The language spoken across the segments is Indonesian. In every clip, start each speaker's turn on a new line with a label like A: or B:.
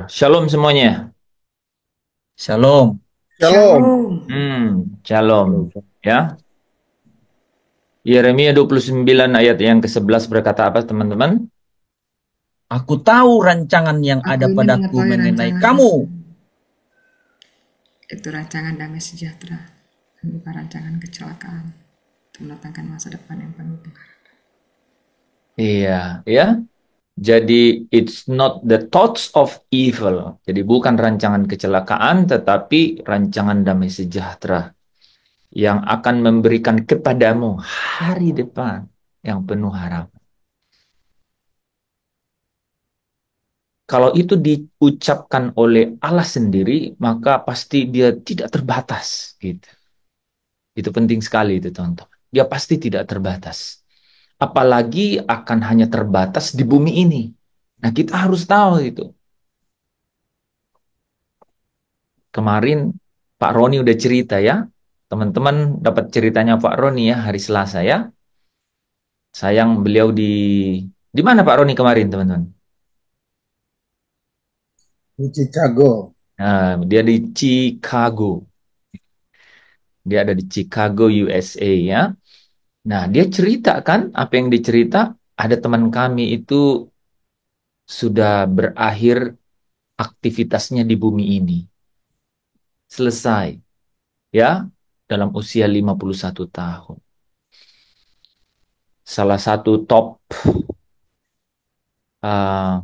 A: Shalom semuanya.
B: Shalom.
C: Shalom.
A: Shalom.
C: Shalom.
A: Ya. Yeremia 29 ayat yang ke-11 berkata apa, teman-teman?
B: Aku tahu rancangan yang
D: Aku
B: ada
D: ini
B: padaku
D: mengetahui
B: mengenai
D: rancangan
B: kamu.
D: itu rancangan damai sejahtera, bukan rancangan kecelakaan, untuk mendatangkan masa depan yang penuh pengharapan.
A: Iya, ya. Jadi it's not the thoughts of evil. Jadi bukan rancangan kecelakaan, tetapi rancangan damai sejahtera yang akan memberikan kepadamu hari depan yang penuh harapan. Kalau itu diucapkan oleh Allah sendiri, maka pasti dia tidak terbatas, gitu. Itu penting sekali itu, teman-teman. Dia pasti tidak terbatas. Apalagi akan hanya terbatas di bumi ini. Nah, kita harus tahu itu. Kemarin Pak Roni udah cerita ya. Teman-teman dapat ceritanya Pak Roni ya hari Selasa ya. Sayang beliau di mana Pak Roni kemarin, teman-teman?
C: Di Chicago.
A: Nah, dia di Chicago. Dia ada di Chicago, USA ya. Nah, dia ceritakan apa yang dicerita, ada teman kami itu sudah berakhir aktivitasnya di bumi ini. Selesai, ya, dalam usia 51 tahun. Salah satu uh,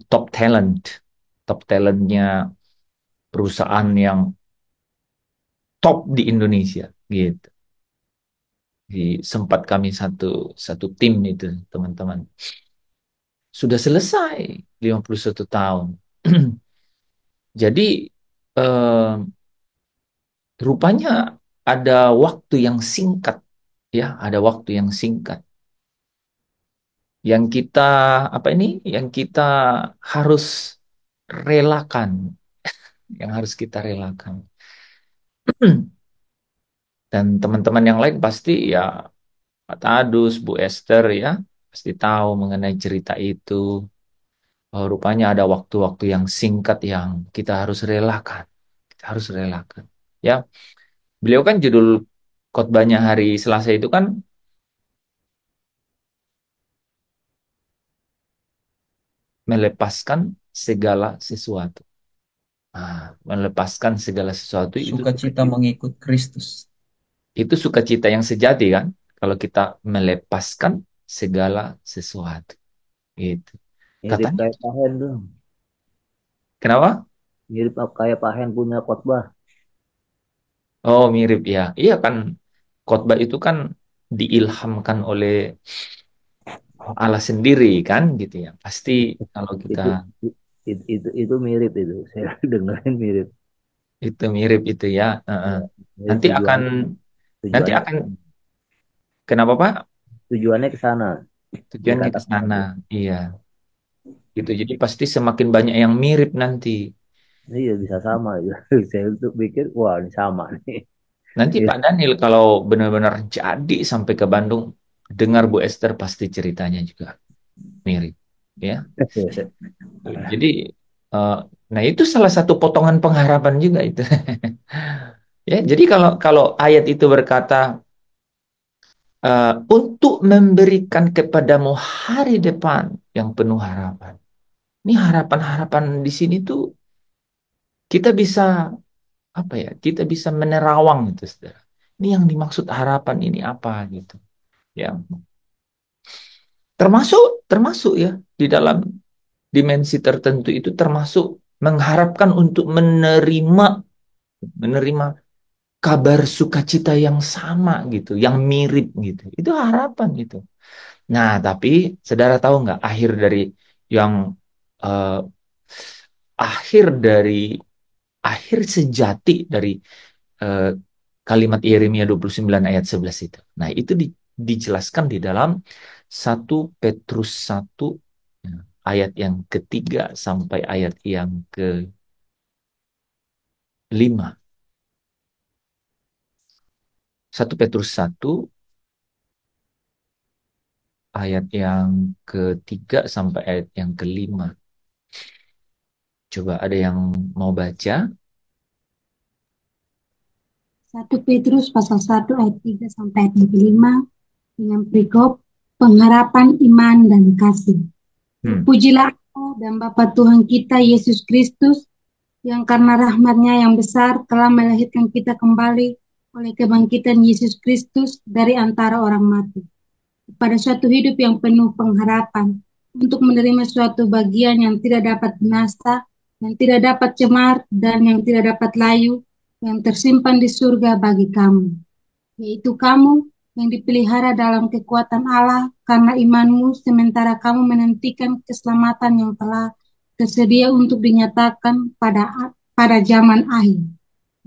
A: top talentnya perusahaan yang top di Indonesia, gitu. Sempat kami satu satu tim itu, teman-teman. Sudah selesai 51 tahun. Jadi eh, rupanya ada waktu yang singkat, ya, ada waktu yang singkat yang kita apa ini yang kita harus relakan, yang harus kita relakan. Dan teman-teman yang lain pasti ya, Pak Tadus, Bu Esther ya, pasti tahu mengenai cerita itu. Oh, rupanya ada waktu-waktu yang singkat yang kita harus relakan. Kita harus relakan. Ya, beliau kan judul khotbahnya hari Selasa itu kan melepaskan segala sesuatu. Melepaskan segala sesuatu itu
B: Sukacita
A: sukacita.
B: mengikut Kristus.
A: Itu sukacita yang sejati kan? Kalau kita melepaskan segala sesuatu. Gitu.
E: Mirip
A: Katanya,
E: kayak Pak Hen dong.
A: kenapa?
E: Mirip kayak Pak Hen punya khotbah.
A: Oh, mirip ya. Iya kan, khotbah itu kan diilhamkan oleh Allah sendiri kan, gitu ya. Pasti kalau kita
E: Itu itu mirip itu. Saya dengerin mirip.
A: itu mirip itu ya.
E: Ya, mirip
A: Nanti akan nanti
E: tujuannya
A: akan kenapa Pak?
E: tujuannya ke sana.
A: Tujuannya ke
E: Dikatakan
A: sana.
E: itu.
A: Iya, gitu. Jadi pasti semakin banyak yang mirip nanti.
E: Iya bisa sama gitu. Saya tuh pikir wah ini sama nih.
A: Nanti Pak Daniel kalau benar-benar jadi sampai ke Bandung, dengar Bu Esther pasti ceritanya juga mirip, ya. Jadi, eh, nah itu salah satu potongan pengharapan juga itu. Ya, jadi kalau kalau ayat itu berkata untuk memberikan kepadamu hari depan yang penuh harapan. Ini harapan-harapan di sini tuh kita bisa apa ya? Kita bisa menerawang itu, saudara. Ini yang dimaksud harapan ini apa gitu? Ya, termasuk termasuk ya di dalam dimensi tertentu itu termasuk mengharapkan untuk menerima menerima kabar sukacita yang sama gitu, yang mirip gitu. Itu harapan gitu. Nah, tapi saudara tahu nggak yang eh, akhir dari akhir sejati dari eh, kalimat Yeremia 29 ayat 11 itu. Nah, itu dijelaskan di dalam 1 Petrus 1 ya, ayat yang ketiga sampai ayat yang kelima. 1 Petrus 1 ayat yang ketiga sampai ayat yang kelima. Coba ada yang mau baca?
F: 1 Petrus pasal 1 ayat 3 sampai ayat yang kelima dengan perikop pengharapan iman dan kasih. Terpujilah Allah dan Bapa Tuhan kita Yesus Kristus yang karena rahmat-Nya yang besar telah melahirkan kita kembali oleh kebangkitan Yesus Kristus dari antara orang mati pada suatu hidup yang penuh pengharapan untuk menerima suatu bagian yang tidak dapat binasa, yang tidak dapat cemar, dan yang tidak dapat layu, yang tersimpan di surga bagi kamu, yaitu kamu yang dipelihara dalam kekuatan Allah karena imanmu, sementara kamu menantikan keselamatan yang telah tersedia untuk dinyatakan pada zaman akhir.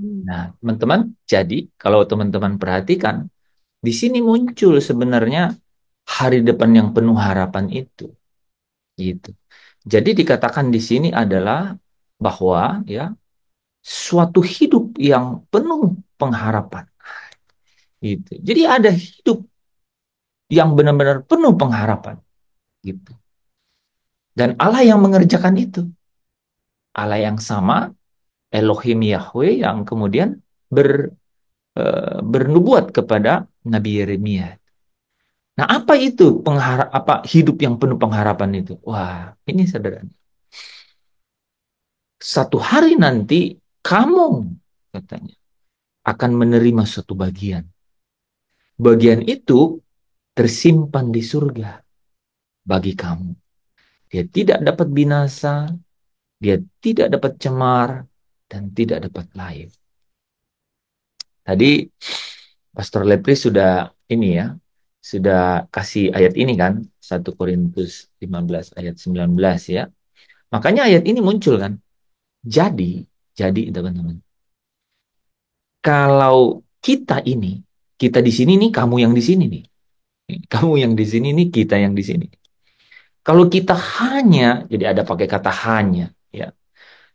A: Nah, teman-teman, jadi kalau teman-teman perhatikan, di sini muncul sebenarnya hari depan yang penuh harapan itu. Gitu. Jadi dikatakan di sini adalah bahwa ya suatu hidup yang penuh pengharapan. Gitu. Jadi ada hidup yang benar-benar penuh pengharapan. Gitu. Dan Allah yang mengerjakan itu. Allah yang sama, Elohim Yahweh yang kemudian bernubuat kepada Nabi Yeremia. Nah, apa itu hidup yang penuh pengharapan itu? Wah, ini saudara. Satu hari nanti kamu, katanya, akan menerima suatu bagian. Bagian itu tersimpan di surga bagi kamu. Dia tidak dapat binasa, dia tidak dapat cemar, dan tidak dapat layu. Tadi Pastor Lepri sudah ini ya, sudah kasih ayat ini kan, 1 Korintus 15 ayat 19 ya. Makanya ayat ini muncul kan. Jadi teman-teman, kalau kita di sini nih, kamu yang di sini nih. Kamu yang di sini nih, kita yang di sini. Kalau kita hanya, jadi ada pakai kata hanya, ya.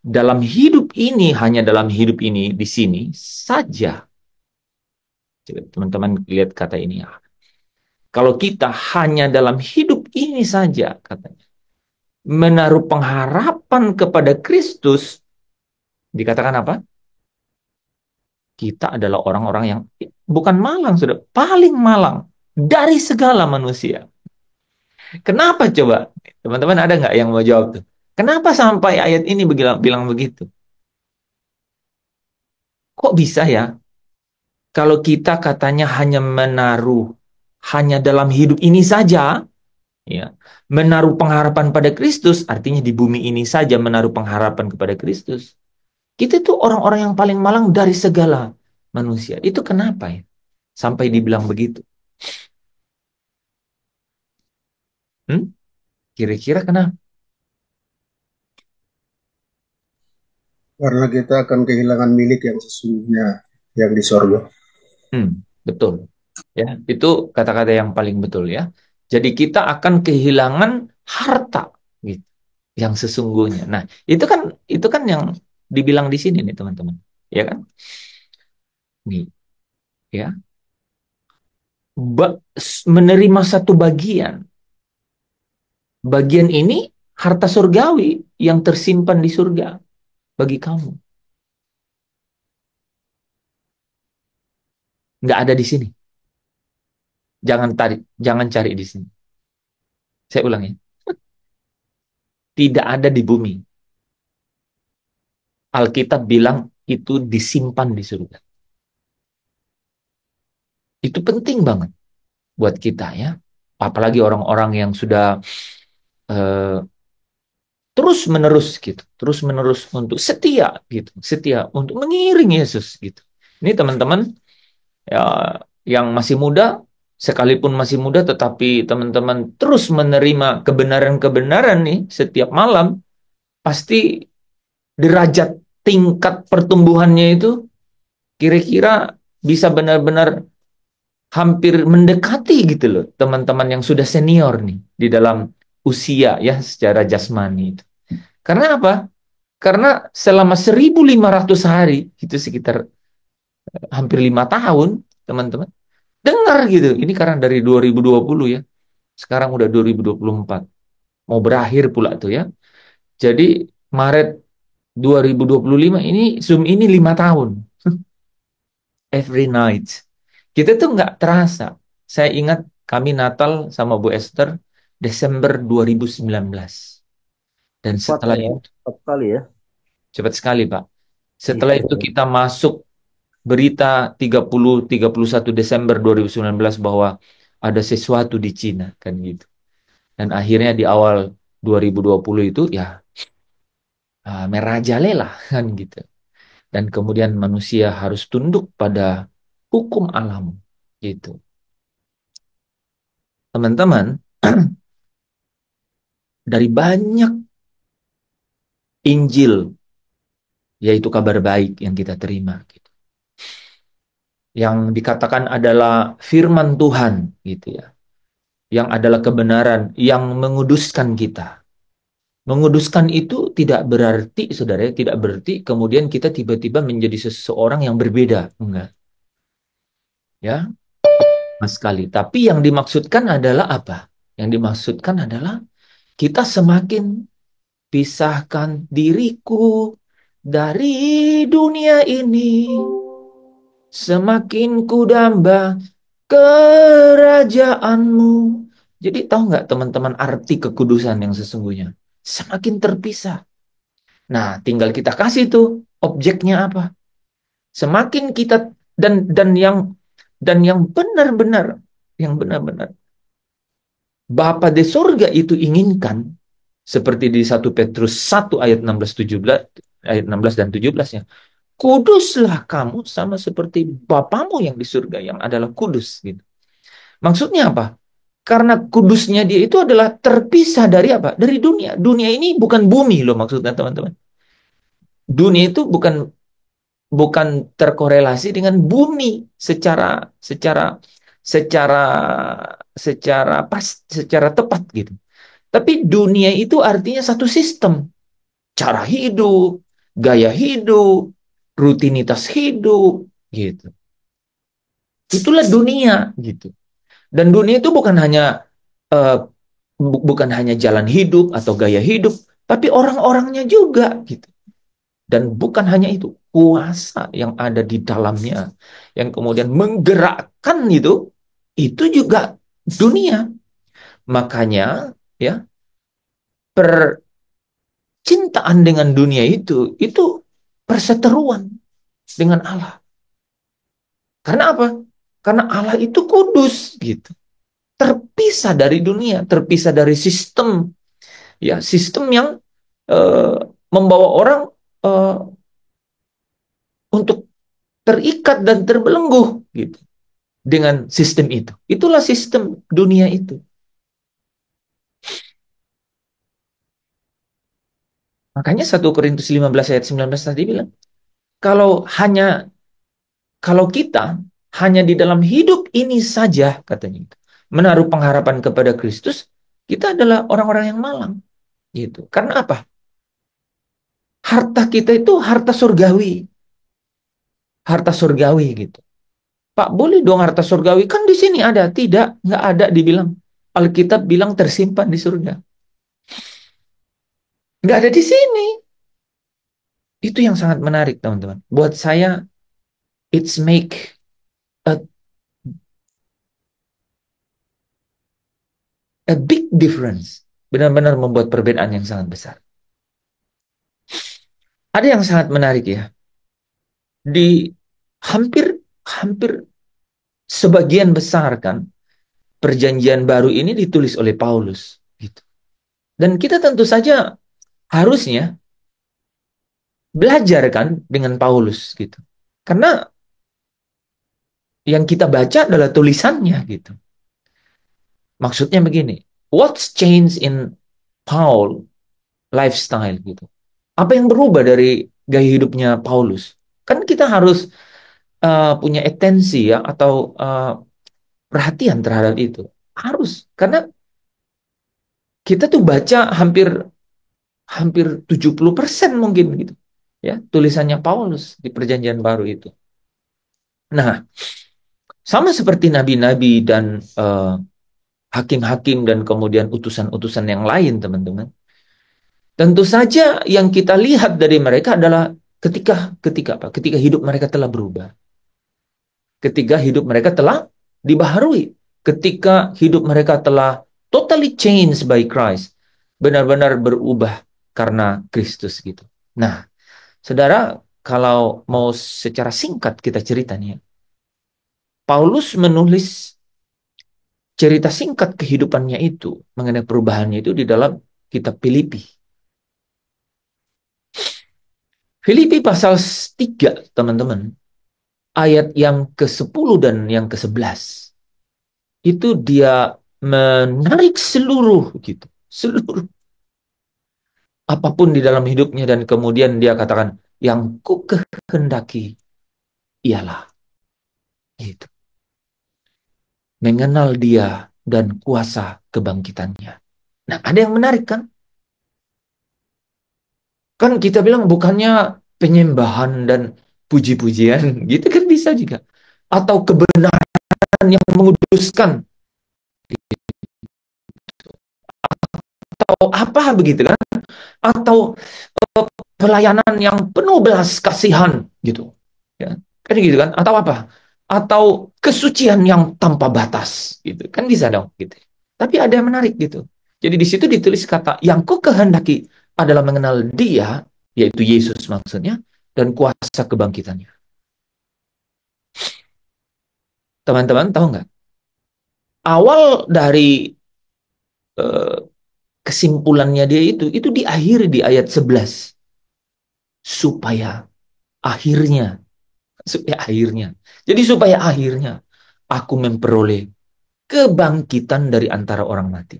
A: Hanya dalam hidup ini di sini saja. Coba teman-teman lihat kata ini ya. Kalau kita hanya dalam hidup ini saja, katanya, menaruh pengharapan kepada Kristus, dikatakan apa? Kita adalah orang-orang yang bukan malang, sudah paling malang dari segala manusia. Kenapa coba? Teman-teman ada nggak yang mau jawab tuh? Kenapa sampai ayat ini bilang begitu? Kok bisa ya? Kalau kita katanya hanya dalam hidup ini saja, ya, menaruh pengharapan pada Kristus, artinya di bumi ini saja menaruh pengharapan kepada Kristus. Kita tuh orang-orang yang paling malang dari segala manusia. Itu kenapa ya? Sampai dibilang begitu. Kira-kira kenapa?
C: Karena kita akan kehilangan milik yang sesungguhnya yang di sorga.
A: Betul. Ya, itu kata-kata yang paling betul ya. Jadi kita akan kehilangan harta gitu, yang sesungguhnya. Nah, itu kan yang dibilang di sini nih, teman-teman. Ya kan? Nih, ya. Menerima satu bagian. Bagian ini harta surgawi yang tersimpan di surga bagi kamu. Nggak ada di sini. Jangan cari di sini. Saya ulangi. Tidak ada di bumi. Alkitab bilang itu disimpan di surga. Itu penting banget buat kita ya. Apalagi orang-orang yang sudah terus-menerus gitu. Terus-menerus untuk setia gitu. Setia untuk mengiring Yesus gitu. Ini teman-teman ya, yang masih muda, sekalipun masih muda, tetapi teman-teman terus menerima kebenaran-kebenaran nih setiap malam, pasti derajat tingkat pertumbuhannya itu kira-kira bisa benar-benar hampir mendekati gitu loh teman-teman yang sudah senior nih di dalam usia ya secara jasmani itu. Karena apa? Karena selama 1.500 hari, itu sekitar hampir 5 tahun, teman-teman, dengar gitu. Ini karena dari 2020 ya. Sekarang udah 2024. Mau berakhir pula tuh ya. Jadi Maret 2025 ini Zoom ini 5 tahun. Every night. Kita tuh nggak terasa. Saya ingat kami Natal sama Bu Esther Desember 2019. Dan
E: Cepat
A: setelah
E: ya,
A: itu,
E: cepat sekali ya.
A: cepat sekali Pak. Setelah
E: Iya,
A: itu kita masuk berita 31 Desember 2019 bahwa ada sesuatu di Cina kan gitu. Dan akhirnya di awal 2020 itu ya merajalela kan gitu. Dan kemudian manusia harus tunduk pada hukum alam gitu. Teman-teman, dari banyak Injil, yaitu kabar baik yang kita terima gitu. Yang dikatakan adalah firman Tuhan gitu ya. Yang adalah kebenaran yang menguduskan kita. Menguduskan itu tidak berarti, saudara, tidak berarti kemudian kita tiba-tiba menjadi seseorang yang berbeda. Enggak. Ya, sama sekali. Tapi yang dimaksudkan adalah apa? Yang dimaksudkan adalah kita semakin pisahkan diriku dari dunia ini, semakin ku damba kerajaanmu. Jadi tahu nggak teman-teman arti kekudusan yang sesungguhnya? Semakin terpisah. Nah, tinggal kita kasih tuh objeknya apa. Semakin kita dan yang benar-benar Bapa di surga itu inginkan seperti di 1 Petrus 1 ayat 16 17 ayat 16 dan 17-nya. Kuduslah kamu sama seperti Bapamu yang di surga yang adalah kudus gitu. Maksudnya apa? Karena kudusnya dia itu adalah terpisah dari apa? Dari dunia. Dunia ini bukan bumi loh maksudnya teman-teman. Dunia itu bukan terkorelasi dengan bumi secara secara secara secara tepat gitu. Tapi dunia itu artinya satu sistem, cara hidup, gaya hidup, rutinitas hidup gitu. Itulah dunia gitu. Dan dunia itu eh, bukan hanya jalan hidup atau gaya hidup, tapi orang-orangnya juga gitu. Dan bukan hanya itu, kuasa yang ada di dalamnya yang kemudian menggerakkan itu juga dunia. Makanya ya, percintaan dengan dunia itu perseteruan dengan Allah. Karena apa? Karena Allah itu kudus gitu. Terpisah dari dunia, terpisah dari sistem, ya sistem yang eh, membawa orang eh, untuk terikat dan terbelenggu gitu dengan sistem itu. Itulah sistem dunia itu. Makanya 1 Korintus 15 ayat 19 tadi bilang, kalau hanya kalau kita hanya di dalam hidup ini saja katanya itu, menaruh pengharapan kepada Kristus, kita adalah orang-orang yang malang gitu. Karena apa? Harta kita itu harta surgawi. Harta surgawi gitu. Pak, boleh dong harta surgawi? Kan di sini ada. Tidak, nggak ada dibilang. Alkitab bilang tersimpan di surga. Nggak ada di sini. Itu yang sangat menarik, teman-teman. Buat saya, it's make a, a big difference. Benar-benar membuat perbedaan yang sangat besar. Ada yang sangat menarik ya. Di hampir hampir sebagian besar kan perjanjian baru ini ditulis oleh Paulus gitu. Dan kita tentu saja harusnya belajar kan dengan Paulus gitu. Karena yang kita baca adalah tulisannya gitu. Maksudnya begini, what's changed in Paul lifestyle gitu? Apa yang berubah dari gaya hidupnya Paulus? Kan kita harus punya atensi ya atau perhatian terhadap itu. Harus, karena kita tuh baca hampir hampir 70% mungkin gitu. Ya, tulisannya Paulus di Perjanjian Baru itu. Nah, sama seperti nabi-nabi dan hakim-hakim dan kemudian utusan-utusan yang lain, teman-teman. Tentu saja yang kita lihat dari mereka adalah ketika hidup mereka telah berubah. Ketika hidup mereka telah dibaharui. Ketika hidup mereka telah totally changed by Christ. Benar-benar berubah karena Kristus gitu. Nah, saudara, kalau mau secara singkat kita cerita nih ya. Paulus menulis cerita singkat kehidupannya itu, mengenai perubahannya itu di dalam kitab Filipi. Filipi pasal 3, teman-teman. Ayat yang ke-10 dan yang ke-11. Itu dia menarik seluruh gitu. Seluruh apapun di dalam hidupnya, dan kemudian dia katakan, yang ku kehendaki ialah gitu. Mengenal dia dan kuasa kebangkitannya. Nah, ada yang menarik kan? Kan kita bilang bukannya penyembahan dan puji-pujian, gitu kan bisa juga. Atau kebenaran yang menguduskan. Atau apa begitu kan? Atau pelayanan yang penuh belas kasihan gitu. Ya. Kan gitu kan? Atau apa? Atau kesucian yang tanpa batas gitu. Kan bisa dong gitu. Tapi ada yang menarik gitu. Jadi di situ ditulis kata yang ku kehendaki adalah mengenal dia, yaitu Yesus maksudnya, dan kuasa kebangkitannya. Teman-teman tahu nggak? Awal dari kesimpulannya dia itu diakhiri di ayat 11. Supaya akhirnya. Jadi supaya akhirnya aku memperoleh kebangkitan dari antara orang mati.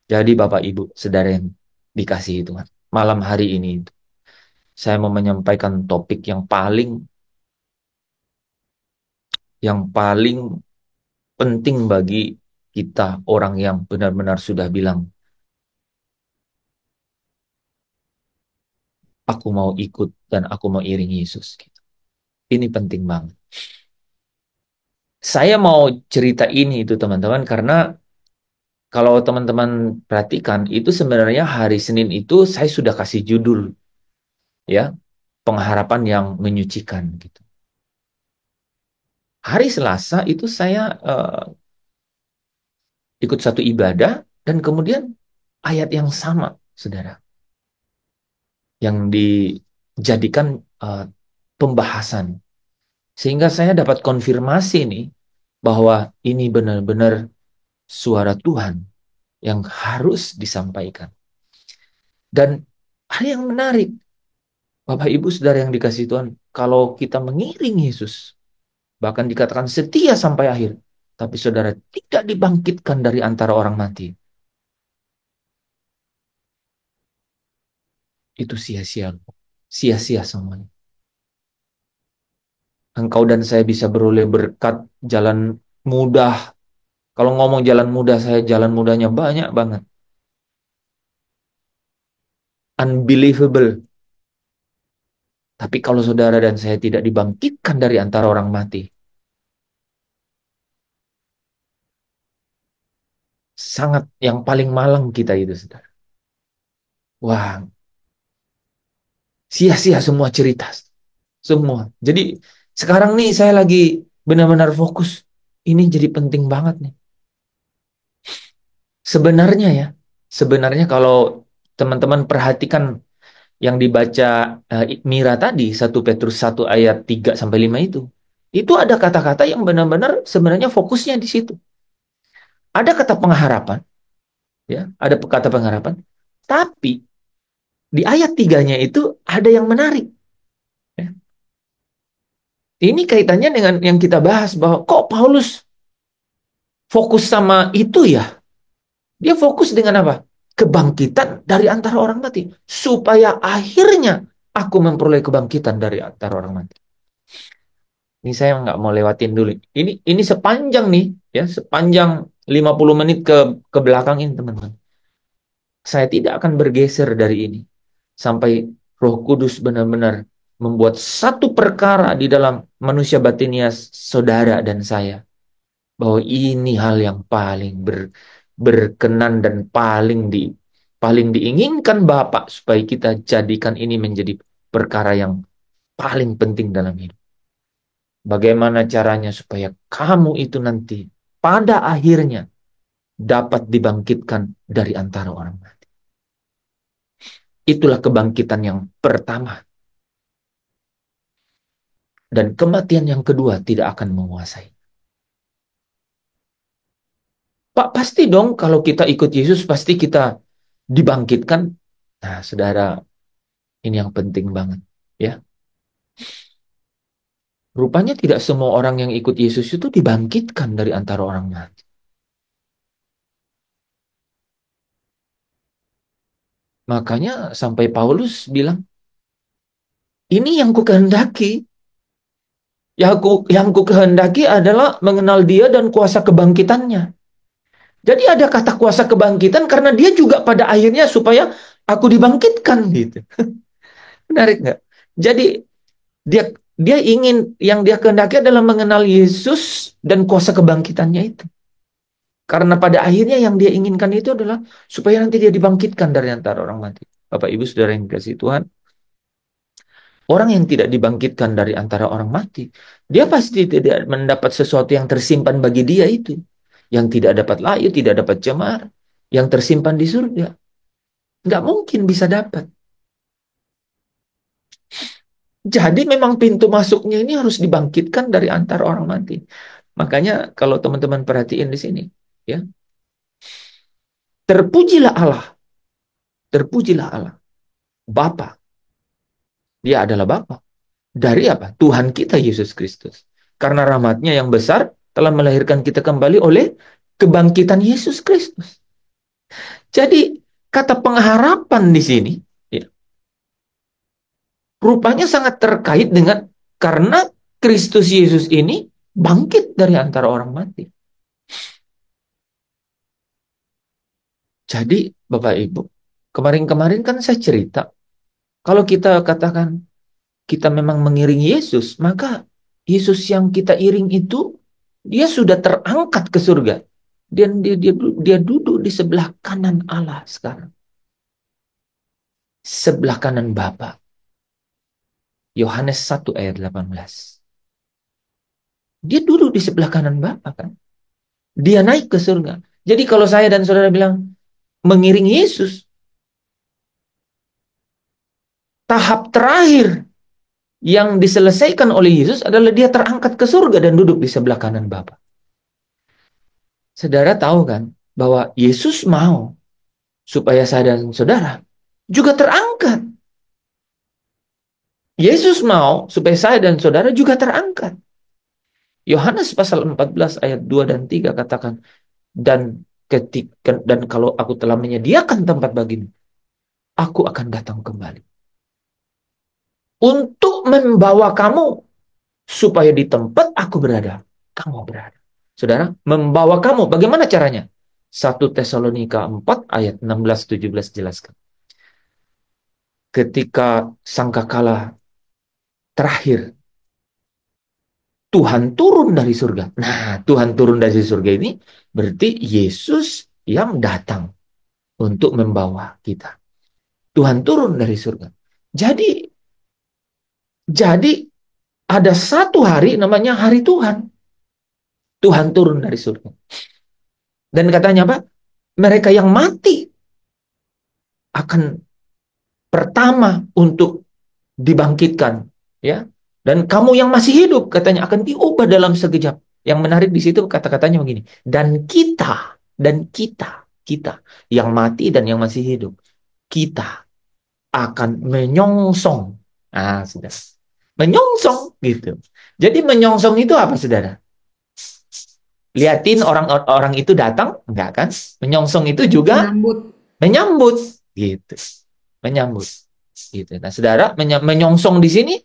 A: Jadi Bapak Ibu, saudara yang dikasihi Tuhan, malam hari ini saya mau menyampaikan topik yang paling penting bagi kita, orang yang benar-benar sudah bilang, aku mau ikut dan aku mau iring Yesus. Ini penting banget. Saya mau cerita ini itu teman-teman karena kalau teman-teman perhatikan itu sebenarnya hari Senin itu saya sudah kasih judul ya, pengharapan yang menyucikan gitu. Hari Selasa itu saya ikut satu ibadah dan kemudian ayat yang sama, saudara, yang dijadikan pembahasan. Sehingga saya dapat konfirmasi nih bahwa ini benar-benar suara Tuhan yang harus disampaikan. Dan hal yang menarik, Bapak Ibu Saudara yang dikasihi Tuhan, kalau kita mengiring Yesus, bahkan dikatakan setia sampai akhir, tapi saudara tidak dibangkitkan dari antara orang mati, itu sia-sia. Sia-sia semuanya. Engkau dan saya bisa beroleh berkat jalan mudah. Kalau ngomong jalan mudah, saya jalan mudahnya banyak banget. Unbelievable. Tapi kalau saudara dan saya tidak dibangkitkan dari antara orang mati, sangat yang paling malang kita itu, saudara. Wah, sia-sia semua cerita. Semua. Jadi sekarang nih saya lagi benar-benar fokus. Ini jadi penting banget nih. Sebenarnya kalau teman-teman perhatikan yang dibaca Mira tadi, 1 Petrus 1 ayat 3-5 itu ada kata-kata yang benar-benar sebenarnya fokusnya di situ. Ada kata pengharapan, ya, ada kata pengharapan, tapi di ayat 3-nya itu ada yang menarik. Ya. Ini kaitannya dengan yang kita bahas bahwa kok Paulus fokus sama itu ya? Dia fokus dengan apa? Kebangkitan dari antara orang mati. Supaya akhirnya aku memperoleh kebangkitan dari antara orang mati. Ini saya nggak mau lewatin dulu. Ini sepanjang nih, ya, sepanjang 50 menit ke belakang ini, teman-teman. Saya tidak akan bergeser dari ini. Sampai Roh Kudus benar-benar membuat satu perkara di dalam manusia batinnya saudara dan saya. Bahwa ini hal yang paling berkenan dan paling paling diinginkan Bapa supaya kita jadikan ini menjadi perkara yang paling penting dalam hidup. Bagaimana caranya supaya kamu itu nanti pada akhirnya dapat dibangkitkan dari antara orang mati. Itulah kebangkitan yang pertama. Dan kematian yang kedua tidak akan menguasai. Pak, pasti dong kalau kita ikut Yesus pasti kita dibangkitkan. Nah, saudara, ini yang penting banget, ya. Rupanya tidak semua orang yang ikut Yesus itu dibangkitkan dari antara orang mati. Makanya sampai Paulus bilang, ini yang kukehendaki. Yang kukehendaki adalah mengenal Dia dan kuasa kebangkitannya. Jadi ada kata kuasa kebangkitan karena Dia juga pada akhirnya supaya aku dibangkitkan gitu. Menarik nggak? Jadi dia ingin, yang dia kehendaki adalah mengenal Yesus dan kuasa kebangkitannya itu. Karena pada akhirnya yang dia inginkan itu adalah supaya nanti dia dibangkitkan dari antara orang mati. Bapak Ibu Saudara yang dikasihi Tuhan, orang yang tidak dibangkitkan dari antara orang mati, dia pasti tidak mendapat sesuatu yang tersimpan bagi dia itu. Yang tidak dapat layu, tidak dapat cemar, yang tersimpan di surga. Nggak mungkin bisa dapat. Jadi memang pintu masuknya ini harus dibangkitkan dari antara orang mati. Makanya kalau teman-teman perhatiin di sini, ya, terpujilah Allah, Bapa. Dia adalah Bapa. Dari apa? Tuhan kita Yesus Kristus. Karena rahmat-Nya yang besar telah melahirkan kita kembali oleh kebangkitan Yesus Kristus. Jadi kata pengharapan di sini, ya, rupanya sangat terkait dengan karena Kristus Yesus ini bangkit dari antara orang mati. Jadi Bapak Ibu, kemarin-kemarin kan saya cerita, kalau kita katakan kita memang mengiringi Yesus, maka Yesus yang kita iring itu, dia sudah terangkat ke surga. Dan dia duduk di sebelah kanan Allah sekarang. Sebelah kanan Bapa. Yohanes 1 ayat 18. Dia duduk di sebelah kanan Bapa kan. Dia naik ke surga. Jadi kalau saya dan saudara bilang mengiringi Yesus, tahap terakhir yang diselesaikan oleh Yesus adalah dia terangkat ke surga dan duduk di sebelah kanan Bapa. Saudara tahu kan bahwa Yesus mau supaya saya dan saudara juga terangkat. Yesus mau supaya saya dan saudara juga terangkat. Yohanes pasal 14 ayat 2 dan 3 katakan, dan kalau aku telah menyediakan tempat bagimu, aku akan datang kembali untuk membawa kamu supaya di tempat aku berada, kamu berada. Saudara, membawa kamu, bagaimana caranya? 1 Tesalonika 4 ayat 16-17 jelaskan. Ketika sangkakala terakhir, Tuhan turun dari surga. Nah, Tuhan turun dari surga ini berarti Yesus yang datang untuk membawa kita. Tuhan turun dari surga. Jadi ada satu hari namanya hari Tuhan. Tuhan turun dari surga. Dan katanya apa? Mereka yang mati akan pertama untuk dibangkitkan, ya. Dan kamu yang masih hidup katanya akan diubah dalam sekejap. Yang menarik di situ kata-katanya begini. Dan kita yang mati dan yang masih hidup, kita akan menyongsong. Ah, sudah. Menyongsong gitu. Jadi menyongsong itu apa, saudara? Liatin orang-orang itu datang, enggak kan? Menyongsong itu juga menyambut gitu. Menyambut gitu. Nah, saudara, menyongsong di sini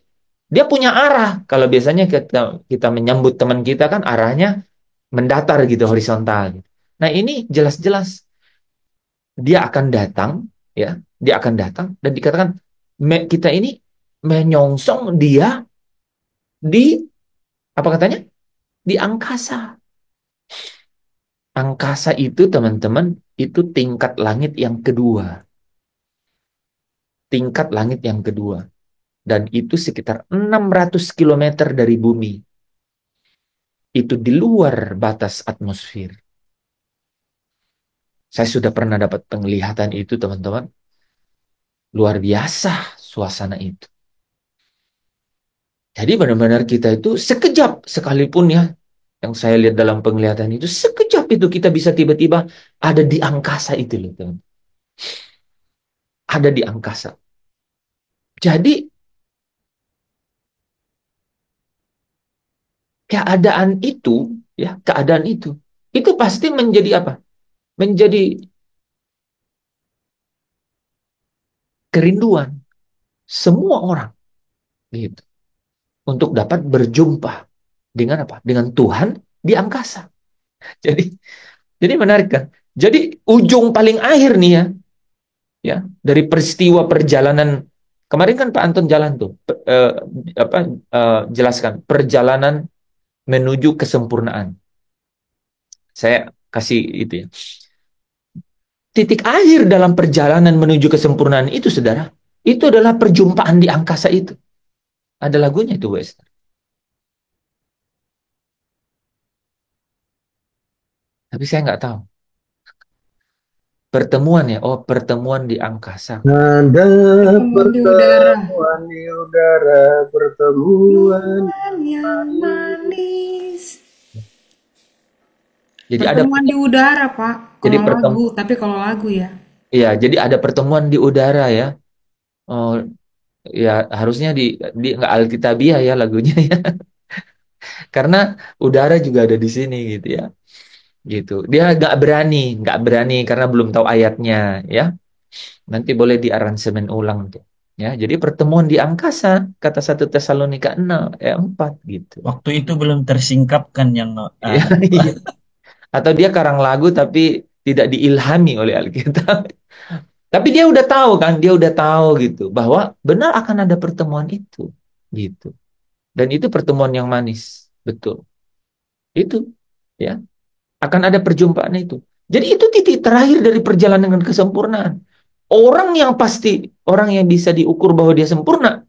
A: dia punya arah. Kalau biasanya kita menyambut teman kita kan arahnya mendatar gitu, horizontal gitu. Nah, ini jelas-jelas dia akan datang, ya. Dia akan datang dan dikatakan kita ini menyongsong dia di apa katanya? Di angkasa. Angkasa itu teman-teman itu tingkat langit yang kedua. tingkat langit yang kedua. Dan itu sekitar 600 kilometer dari bumi. Itu di luar batas atmosfer. Saya sudah pernah dapat penglihatan itu, teman-teman. Luar biasa suasana itu. Jadi benar-benar kita itu sekejap sekalipun ya, yang saya lihat dalam penglihatan itu, sekejap itu kita bisa tiba-tiba ada di angkasa itu loh, teman. Ada di angkasa. Jadi keadaan itu, ya, keadaan itu pasti menjadi apa? Menjadi kerinduan semua orang, gitu, untuk dapat berjumpa dengan apa? Dengan Tuhan di angkasa. Jadi, jadi menarik kan? Jadi ujung paling akhir nih ya, dari peristiwa perjalanan kemarin kan Pak Anton jalan tuh, apa, jelaskan perjalanan menuju kesempurnaan. Saya kasih itu ya. Titik akhir dalam perjalanan menuju kesempurnaan itu, saudara, itu adalah perjumpaan di angkasa itu. Ada lagunya itu, Wes. Tapi saya nggak tahu. Pertemuan ya, oh pertemuan di angkasa.
C: Ada
D: Pertemuan di udara.
C: pertemuan di udara, pertemuan
D: Pertemuan yang manis.
A: Jadi ada
D: Pertemuan di udara, Pak.
A: jadi
D: Kalau lagu, tapi kalau lagu ya.
A: iya, jadi ada pertemuan di udara ya. Oh, ya harusnya di nggak Alkitabiah ya lagunya ya. Karena udara juga ada di sini gitu ya. Gitu. Dia nggak berani karena belum tahu ayatnya ya. Nanti boleh diaransemen ulang tuh. Ya, jadi pertemuan di angkasa kata 1 Tesalonika 6 ayat 4 gitu.
B: Waktu itu belum tersingkapkan yang
A: Iya, iya. Atau dia karang lagu tapi tidak diilhami oleh Alkitab. Tapi dia udah tahu kan, dia udah tahu gitu bahwa benar akan ada pertemuan itu gitu. Dan itu pertemuan yang manis, betul. Itu ya, akan ada perjumpaan itu. Jadi itu titik terakhir dari perjalanan dengan kesempurnaan. Orang yang bisa diukur bahwa dia sempurna,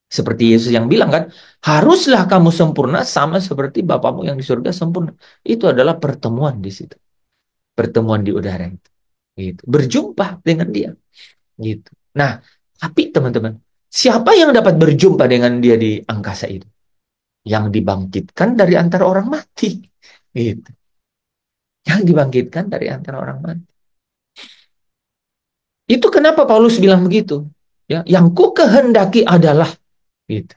A: seperti Yesus yang bilang kan, haruslah kamu sempurna sama seperti Bapamu yang di surga sempurna. Itu adalah pertemuan di situ. Pertemuan di udara itu. Gitu. Berjumpa dengan dia. Gitu. Nah, tapi teman-teman, siapa yang dapat berjumpa dengan dia di angkasa itu? Yang dibangkitkan dari antara orang mati. Gitu. Yang dibangkitkan dari antara orang mati. Itu kenapa Paulus bilang begitu? Ya, yang ku kehendaki adalah gitu.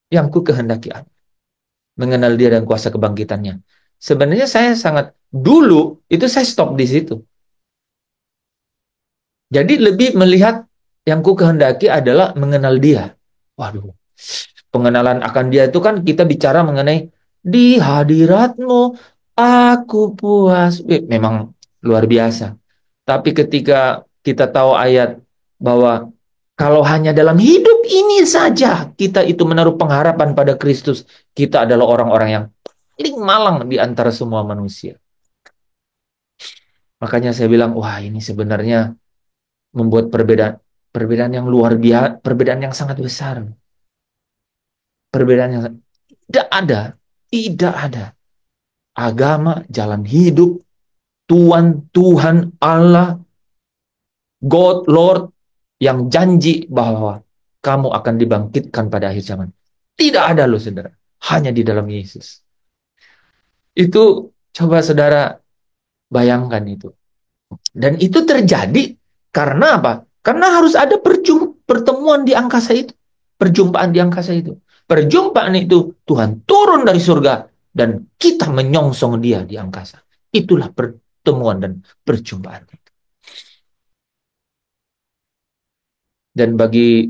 A: Yang ku kehendaki adalah mengenal dia dan kuasa kebangkitannya. Sebenarnya saya sangat dulu itu saya stop di situ. Jadi lebih melihat yang ku kehendaki adalah mengenal dia. Waduh, pengenalan akan dia itu kan kita bicara mengenai di hadiratmu aku puas. Memang luar biasa. Tapi ketika kita tahu ayat bahwa kalau hanya dalam hidup ini saja kita itu menaruh pengharapan pada Kristus, kita adalah orang-orang yang paling malang di antara semua manusia. Makanya saya bilang, wah ini sebenarnya membuat perbedaan yang luar biasa, perbedaan yang sangat besar. Perbedaan yang tidak ada agama, jalan hidup, Tuhan Allah, God, Lord, yang janji bahwa kamu akan dibangkitkan pada akhir zaman. Tidak ada loh, saudara. Hanya di dalam Yesus. Itu coba saudara bayangkan itu. Dan itu terjadi karena apa? Karena harus ada pertemuan di angkasa itu. Perjumpaan di angkasa itu. Perjumpaan itu Tuhan turun dari surga dan kita menyongsong dia di angkasa. Itulah pertemuan dan perjumpaan itu. Dan bagi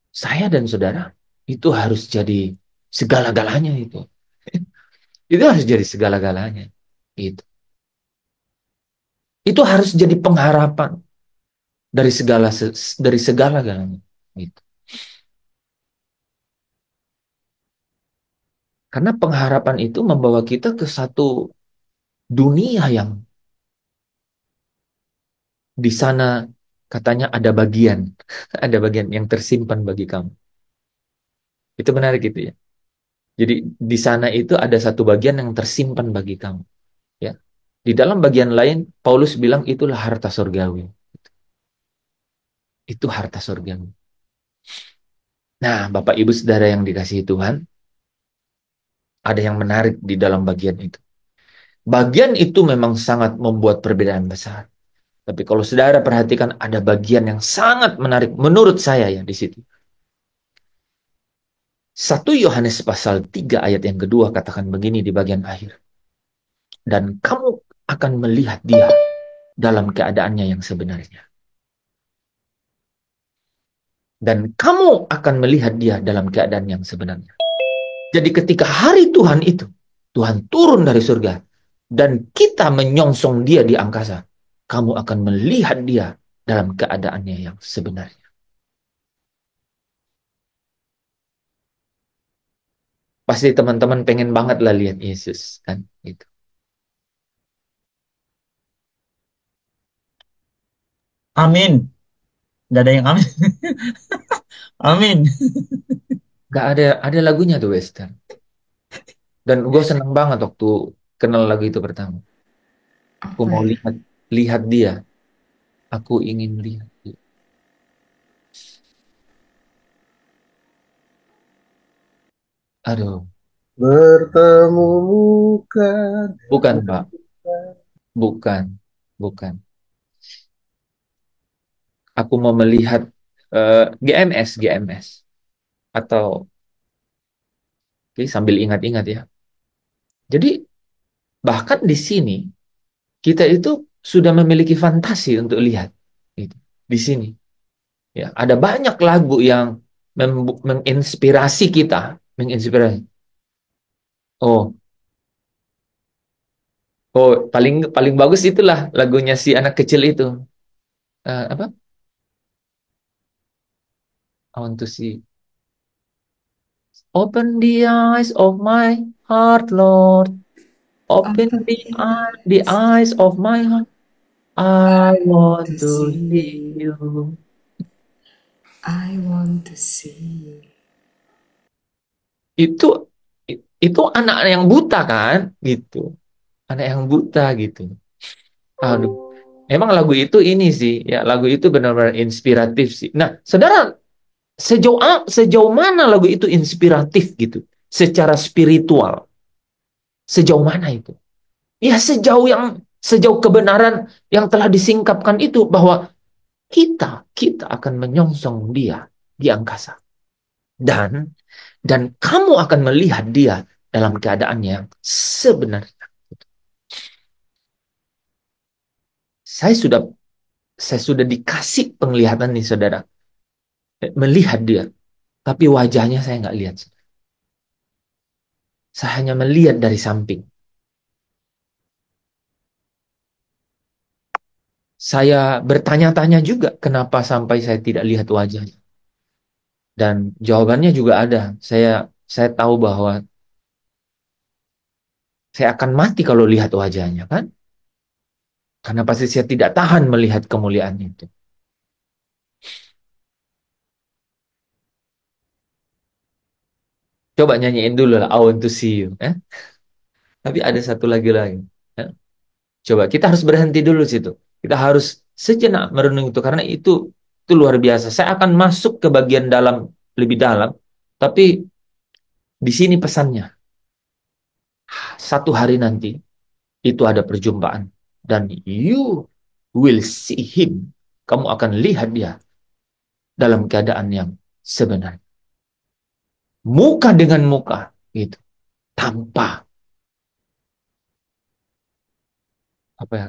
A: saya dan saudara, itu harus jadi segala-galanya itu. Itu harus jadi segala-galanya. Itu. Itu harus jadi pengharapan dari segala-galanya. Gitu. Karena pengharapan itu membawa kita ke satu dunia yang di sana katanya ada bagian, ada bagian yang tersimpan bagi kamu. Itu menarik gitu ya. Jadi di sana itu ada satu bagian yang tersimpan bagi kamu. Ya. Di dalam bagian lain, Paulus bilang itulah harta surgawi. Itu harta surgawi. Nah, Bapak Ibu Saudara yang dikasihi Tuhan, ada yang menarik di dalam bagian itu. Bagian itu memang sangat membuat perbedaan besar. Tapi kalau saudara perhatikan ada bagian yang sangat menarik menurut saya ya di situ. 1 Yohanes pasal 3 ayat yang kedua katakan begini di bagian akhir. Dan kamu akan melihat dia dalam keadaannya yang sebenarnya. Dan kamu akan melihat dia dalam keadaan yang sebenarnya. Jadi ketika hari Tuhan itu, Tuhan turun dari surga, dan kita menyongsong dia di angkasa, kamu akan melihat dia dalam keadaannya yang sebenarnya. Pasti teman-teman pengen banget lah lihat Yesus, kan? Gitu.
B: Amin. Nggak ada yang amin. Amin.
A: Gak ada lagunya tuh Western. Dan gue seneng banget waktu kenal lagu itu pertama. Aku
D: Apa
A: mau
D: ya?
A: lihat dia. Aku ingin lihat dia. Aduh,
C: Bertemu muka
A: bukan
C: dengan
A: Pak,
C: muka.
A: bukan, bukan. Aku mau melihat GMS, atau oke, sambil ingat-ingat ya. Jadi bahkan di sini kita itu sudah memiliki fantasi untuk lihat gitu. Di sini ya ada banyak lagu yang menginspirasi kita, menginspirasi. Oh, oh, paling paling bagus itulah lagunya si anak kecil itu. Apa? I want to see. Open the eyes of my heart, Lord. Open
D: Open
A: the eyes of my heart. I want
D: to
A: to
D: see
A: see
D: you.
A: you.
D: I want to see you.
A: Itu itu anak yang buta kan, gitu. Anak yang buta gitu. Aduh, emang lagu itu ini sih, ya lagu itu benar-benar inspiratif sih. Nah, saudara, sejauh mana lagu itu inspiratif gitu, secara spiritual, sejauh mana itu? Ya sejauh kebenaran yang telah disingkapkan itu bahwa kita akan menyongsong dia di angkasa, dan kamu akan melihat dia dalam keadaan yang sebenarnya. Saya sudah saya sudah dikasih penglihatan nih saudara, melihat dia, tapi wajahnya saya nggak lihat. Saya hanya melihat dari samping. Saya bertanya-tanya juga kenapa sampai saya tidak lihat wajahnya. Dan jawabannya juga ada. Saya tahu bahwa saya akan mati kalau lihat wajahnya kan? Karena pasti saya tidak tahan melihat kemuliaan itu. Coba nyanyiin dulu lah, I want to see you. Tapi ada satu lagi lagi. Ya. Coba kita harus berhenti dulu situ. Kita harus sejenak merenung itu karena itu luar biasa. Saya akan masuk ke bagian dalam lebih dalam, tapi di sini pesannya. Satu hari nanti itu ada perjumpaan dan you will see him. Kamu akan lihat dia dalam keadaan yang sebenarnya. Muka dengan muka gitu. Tanpa apa ya?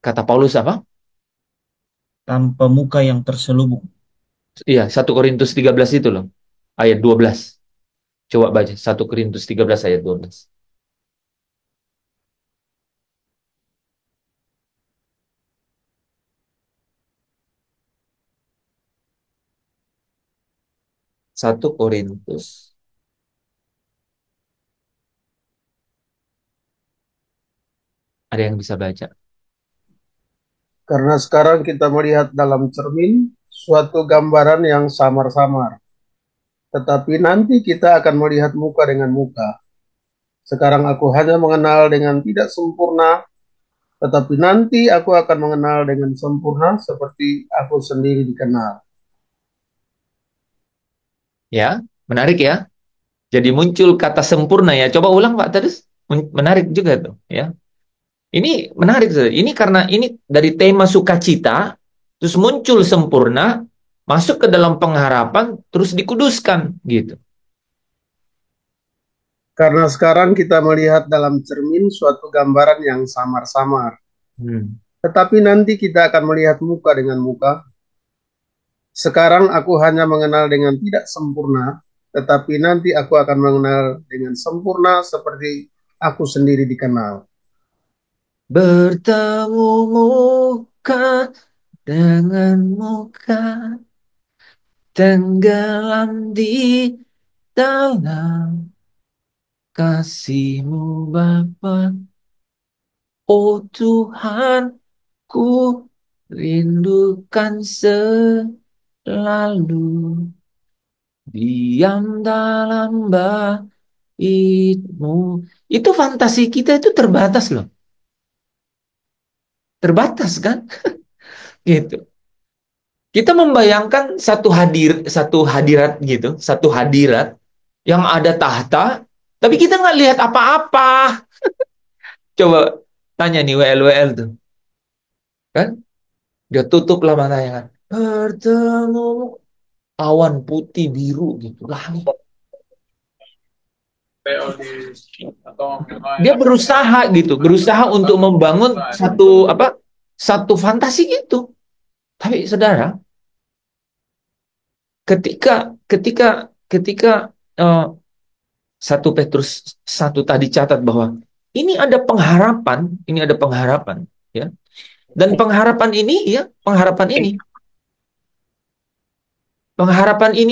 A: Kata Paulus apa?
B: Tanpa muka yang terselubung.
A: Iya, 1 Korintus 13 itu loh. Ayat 12. Coba baca 1 Korintus 13 ayat 12. Satu Korintus. Ada yang bisa baca?
C: Karena sekarang kita melihat dalam cermin suatu gambaran yang samar-samar. Tetapi nanti kita akan melihat muka dengan muka. Sekarang aku hanya mengenal dengan tidak sempurna, tetapi nanti aku akan mengenal dengan sempurna seperti aku sendiri dikenal.
A: Ya, menarik ya. Jadi muncul kata sempurna ya. Coba ulang Pak Terus. Menarik juga tuh ya. Ini menarik. Ini karena ini dari tema sukacita, terus muncul sempurna, masuk ke dalam pengharapan, terus dikuduskan gitu.
C: Karena sekarang kita melihat dalam cermin suatu gambaran yang samar-samar. Tetapi nanti kita akan melihat muka dengan muka. Sekarang aku hanya mengenal dengan tidak sempurna, tetapi nanti aku akan mengenal dengan sempurna seperti aku sendiri dikenal.
A: Bertemu muka dengan muka, tenggelam di dalam kasih-Mu Bapa. Oh Tuhan, ku rindukan selalu diam dalam bait-Mu. Itu fantasi kita itu terbatas loh. Terbatas kan? Gitu. Kita membayangkan satu hadirat gitu, satu hadirat yang ada tahta, tapi kita nggak lihat apa-apa. Coba tanya nih WL tuh, kan? Dia tutup lah matanya kan. Bertemu awan putih biru gitu, langit. Dia berusaha untuk membangun satu fantasi gitu. Tapi saudara, ketika 1 Petrus 1 tadi catat bahwa ini ada pengharapan, ya. Dan pengharapan ini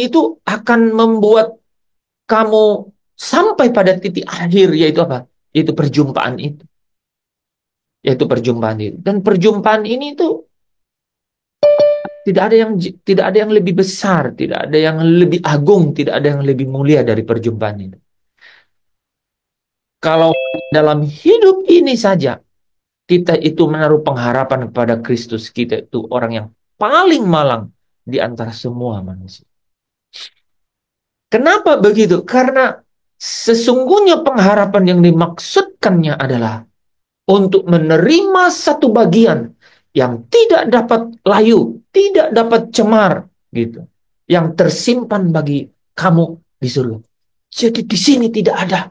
A: itu akan membuat kamu sampai pada titik akhir, yaitu apa? Yaitu perjumpaan itu. Dan perjumpaan ini itu tidak ada yang lebih besar, tidak ada yang lebih agung, tidak ada yang lebih mulia dari perjumpaan itu. Kalau dalam hidup ini saja kita itu menaruh pengharapan kepada Kristus, kita itu orang yang paling malang di antara semua manusia. Kenapa begitu? Karena sesungguhnya pengharapan yang dimaksudkannya adalah untuk menerima satu bagian yang tidak dapat layu, tidak dapat cemar, gitu, yang tersimpan bagi kamu di surga. Jadi di sini tidak ada.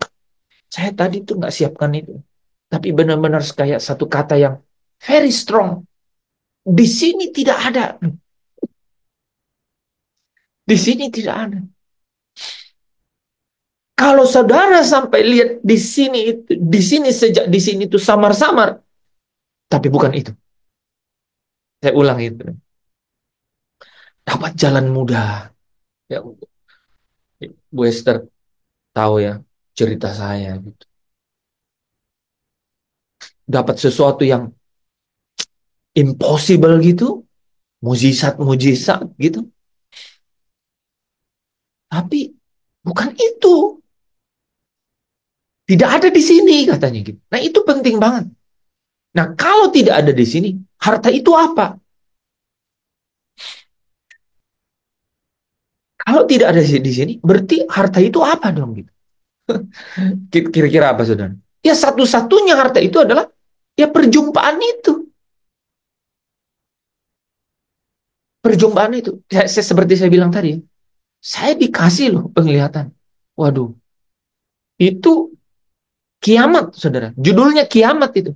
A: Saya tadi tuh nggak siapkan itu, tapi benar-benar kayak satu kata yang very strong. Di sini tidak ada. Di sini tidak ada. Kalau saudara sampai lihat di sini sejak di sini itu samar-samar, tapi bukan itu. Saya ulang itu. Dapat jalan mudah. Ya, Bu Esther tahu ya cerita saya gitu. Dapat sesuatu yang impossible gitu, mujizat gitu. Tapi bukan itu. Tidak ada di sini katanya gitu. Nah, itu penting banget. Nah, kalau tidak ada di sini, harta itu apa? Kalau tidak ada di sini, berarti harta itu apa dong gitu? Kira-kira apa, saudara? Ya satu-satunya harta itu adalah ya perjumpaan itu. Perjumpaan itu. Seperti saya bilang tadi, saya dikasih loh penglihatan. Waduh, itu kiamat, saudara. Judulnya kiamat itu.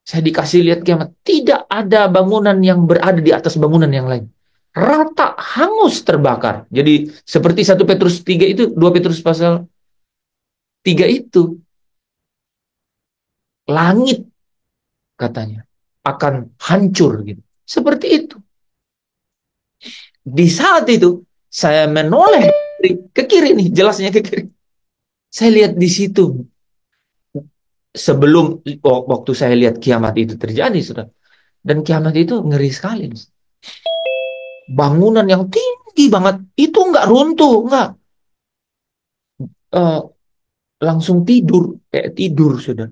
A: Saya dikasih lihat kiamat. Tidak ada bangunan yang berada di atas bangunan yang lain. Rata, hangus, terbakar. Jadi seperti 1 Petrus 3 itu, 2 Petrus pasal 3 itu. Langit, katanya, akan hancur gitu. Seperti itu. Di saat itu, saya menoleh ke kiri nih, jelasnya ke kiri. Saya lihat di situ. Sebelum waktu saya lihat kiamat itu terjadi, saudara, Dan kiamat itu ngeri sekali. Bangunan yang tinggi banget itu nggak runtuh, nggak. Eh, langsung tidur, kayak tidur sudah.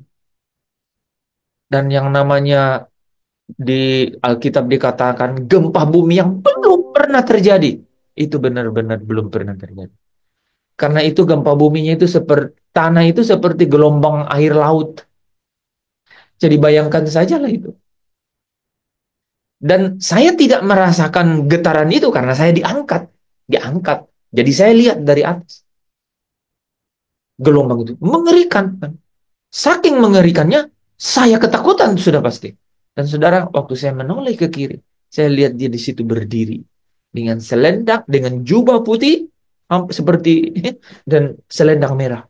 A: Dan yang namanya di Alkitab dikatakan gempa bumi yang belum pernah terjadi. Itu benar-benar belum pernah terjadi. Karena itu gempa buminya itu seperti tanah itu seperti gelombang air laut. Jadi bayangkan sajalah itu. Dan saya tidak merasakan getaran itu karena saya diangkat. Diangkat. Jadi saya lihat dari atas. Gelombang itu mengerikan. Saking mengerikannya, saya ketakutan sudah pasti. Dan saudara, waktu saya menoleh ke kiri, saya lihat dia di situ berdiri. Dengan selendang, dengan jubah putih, seperti dan selendang merah.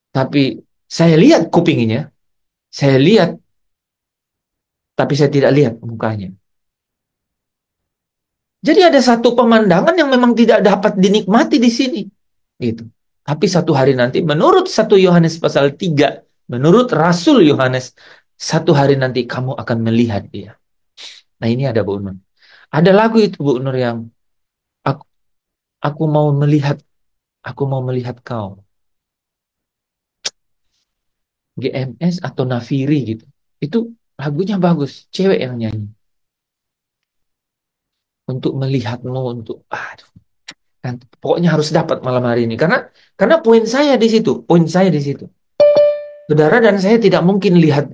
A: Tapi saya lihat kupingnya, saya lihat, tapi saya tidak lihat mukanya. Jadi ada satu pemandangan yang memang tidak dapat dinikmati di sini. Gitu. Tapi satu hari nanti, menurut 1 Yohanes pasal 3, menurut Rasul Yohanes, satu hari nanti kamu akan melihat dia. Nah ini ada Bu Nur. Ada lagu itu Bu Nur yang aku, aku mau melihat kau. GMS atau Nafiri gitu. Itu lagunya bagus, cewek yang nyanyi. Untuk melihatmu, untuk kan, pokoknya harus dapat malam hari ini. Karena poin saya di situ, poin saya di situ. Saudara dan saya tidak mungkin lihat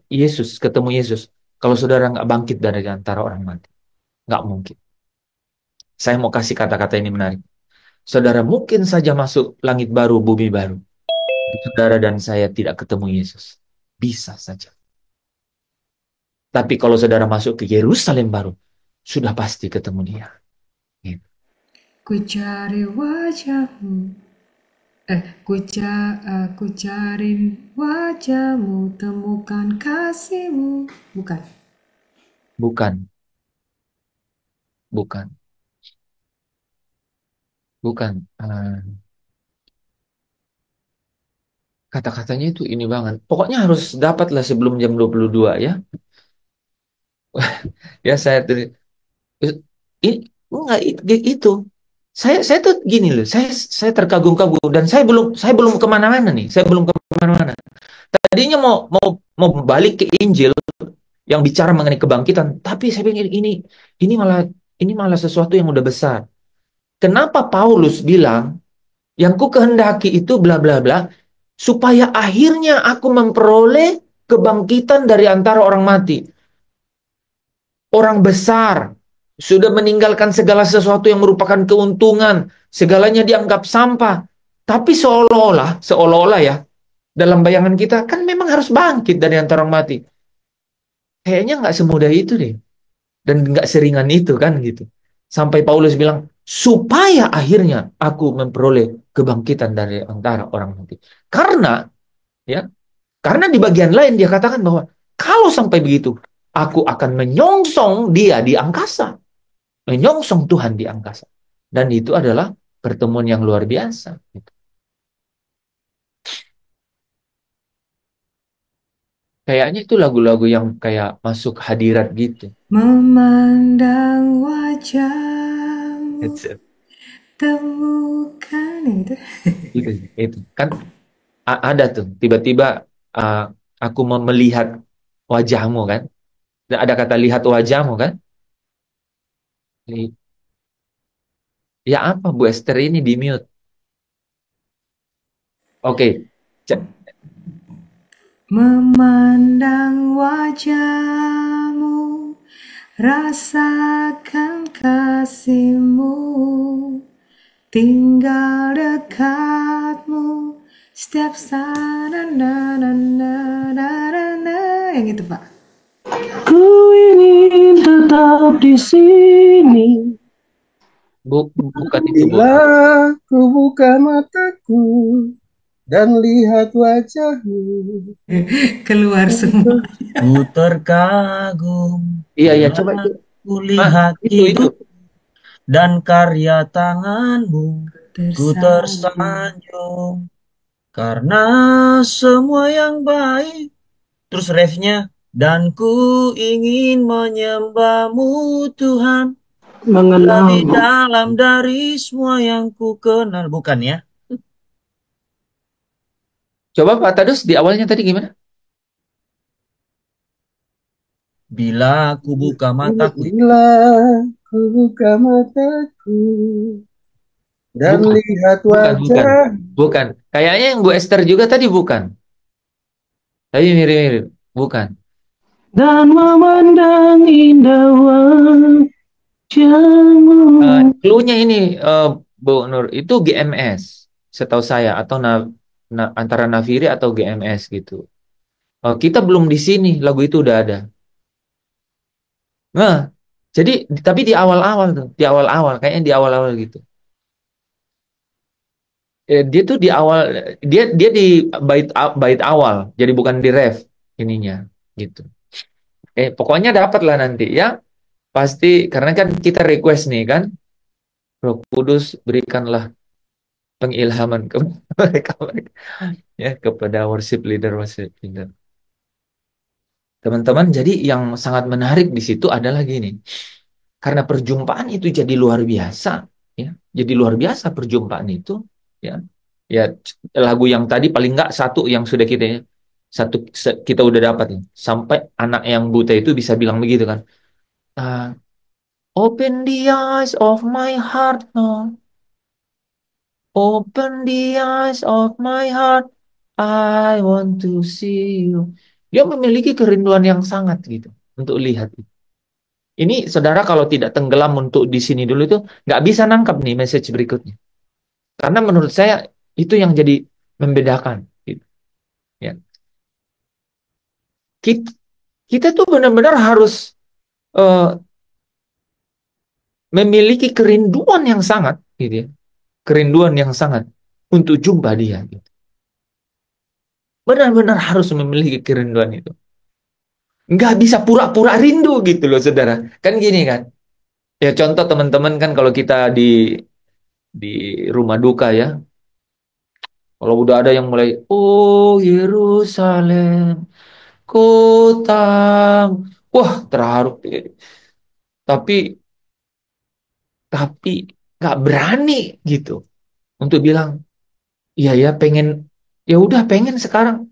A: Yesus, ketemu Yesus, kalau saudara nggak bangkit dari antara orang mati. Nggak mungkin. Saya mau kasih kata-kata ini menarik. Saudara mungkin saja masuk langit baru, bumi baru. Saudara dan saya tidak ketemu Yesus. Bisa saja. Tapi kalau saudara masuk ke Yerusalem baru, sudah pasti ketemu dia. Gitu.
D: Ku cari wajahmu, ku cari wajahmu, temukan kasihmu. Bukan.
A: Bukan. Bukan. Bukan. Kata-katanya itu ini banget. Pokoknya harus dapatlah sebelum jam 22 ya. Ya saya ini enggak itu. Saya tuh gini loh. Saya terkagum-kagum dan saya belum kemana-mana nih. Saya belum kemana-mana. Tadinya mau balik ke Injil yang bicara mengenai kebangkitan, tapi saya pikir ini malah sesuatu yang udah besar. Kenapa Paulus bilang yang ku kehendaki itu bla bla bla supaya akhirnya aku memperoleh kebangkitan dari antara orang mati. Orang besar sudah meninggalkan segala sesuatu yang merupakan keuntungan, segalanya dianggap sampah. Tapi seolah-olah ya, dalam bayangan kita kan memang harus bangkit dari antara orang mati. Kayaknya nggak semudah itu deh. Dan nggak seringan itu kan gitu. Sampai Paulus bilang, supaya akhirnya aku memperoleh kebangkitan dari antara orang mati. Ya, karena di bagian lain dia katakan bahwa kalau sampai begitu, aku akan menyongsong dia di angkasa. Menyongsong Tuhan di angkasa. Dan itu adalah pertemuan yang luar biasa. Kayaknya itu lagu-lagu yang kayak masuk hadirat gitu.
D: Memandang wajahmu,
A: It's it.
D: temukan itu.
A: Itu. Kan ada tuh. Tiba-tiba aku melihat wajahmu kan. Ada kata lihat wajahmu kan. Ya apa Bu Esther ini di mute. Oke.
D: Memandang wajahmu, rasakan kasihmu, tinggal dekatmu, setiap sana yang itu Pak.
G: Ku ingin tetap di sini.
A: Bukan itu Bu.
C: Bila ku buka mataku dan lihat wajahmu,
D: Keluar semua.
B: Ku terkagum.
A: Iya coba itu.
B: Ku lihat
A: Itu.
B: hidup dan karya tanganmu. Ku tersanjung karena semua yang baik. Terus refnya, Dan ku ingin menyembahmu Tuhan, lebih
G: mengenalmu.
B: dalam dari semua yang ku kenal. Bukan ya?
A: Coba Pak Tadus di awalnya tadi gimana?
B: Bila ku buka mataku.
C: Bila ku buka mataku dan
A: Bukan,
C: lihat
A: bukan, bukan,
C: wajah.
A: bukan. Kayaknya yang Bu Esther juga tadi bukan. Tapi mirip-mirip, bukan.
G: Dan memandang indah wajahmu.
A: Clue-nya ini, Bu Nur, itu GMS, setahu saya, atau antara Nafiri atau GMS gitu. Kita belum di sini, lagu itu udah ada. Nah, jadi tapi di awal-awal tuh, di awal-awal, kayaknya di awal-awal gitu. Dia tuh di awal, dia di bait awal, jadi bukan di ref ininya, gitu. Pokoknya dapat lah nanti ya, pasti karena kan kita request nih kan, Roh Kudus berikanlah pengilhaman ke mereka, ya kepada worship leader. Teman-teman, jadi yang sangat menarik di situ adalah gini, karena perjumpaan itu jadi luar biasa, ya, jadi luar biasa perjumpaan itu, ya, ya lagu yang tadi paling nggak satu yang sudah kita kita udah dapat nih, sampai anak yang buta itu bisa bilang begitu kan, "Ah, open the eyes of my heart, no. Open the eyes of my heart. I want to see you." Dia memiliki kerinduan yang sangat gitu untuk lihat. Ini saudara kalau tidak tenggelam untuk di sini dulu itu nggak bisa nangkap nih message berikutnya. Karena menurut saya itu yang jadi membedakan. Gitu. Ya. Kita, kita tuh benar-benar harus uh, memiliki kerinduan yang sangat, gitu ya. Kerinduan yang sangat untuk jumpa dia. Gitu. Benar-benar harus memiliki kerinduan itu. Nggak bisa pura-pura rindu gitu loh saudara. Kan gini kan. Ya contoh teman-teman kan kalau kita di rumah duka ya. Kalau udah ada yang mulai, oh Yerusalem, kota. Wah terharu. Tapi, tapi nggak berani gitu. Untuk bilang, iya ya pengen, ya udah pengen sekarang.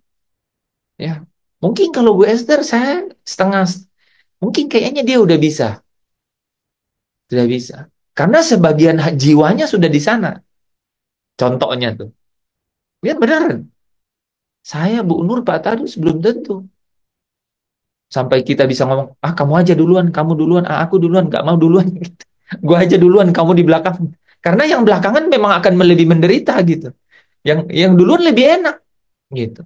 A: Ya, mungkin kalau Bu Esther saya setengah, mungkin kayaknya dia udah bisa. Sudah bisa. Karena sebagian jiwanya sudah di sana. Contohnya tuh. Ya benar. Saya, Bu Nur, Pak Tadus belum tentu. Sampai kita bisa ngomong, ah kamu aja duluan, kamu duluan, ah aku duluan, gak mau duluan. Gitu. Gua aja duluan, kamu di belakang. Karena yang belakangan memang akan lebih menderita gitu. Yang duluan lebih enak gitu.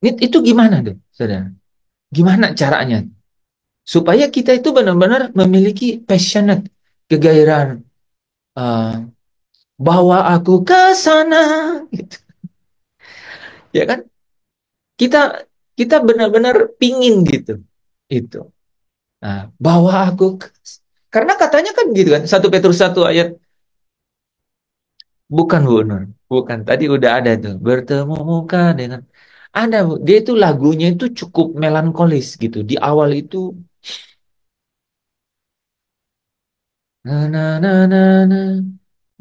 A: Itu gimana tuh, saudara? Gimana caranya? Supaya kita itu benar-benar memiliki passionate, kegairahan. eh, Bawa aku ke sana. Gitu. Ya kan? Kita kita benar-benar pingin gitu. Itu. Nah, bawa aku karena katanya kan gitu kan, 1 Petrus 1 ayat, bukan Bu Nur, bukan. Tadi udah ada tuh, bertemu muka dengan ada Bu. Dia itu lagunya itu cukup melankolis gitu. Di awal itu na na na na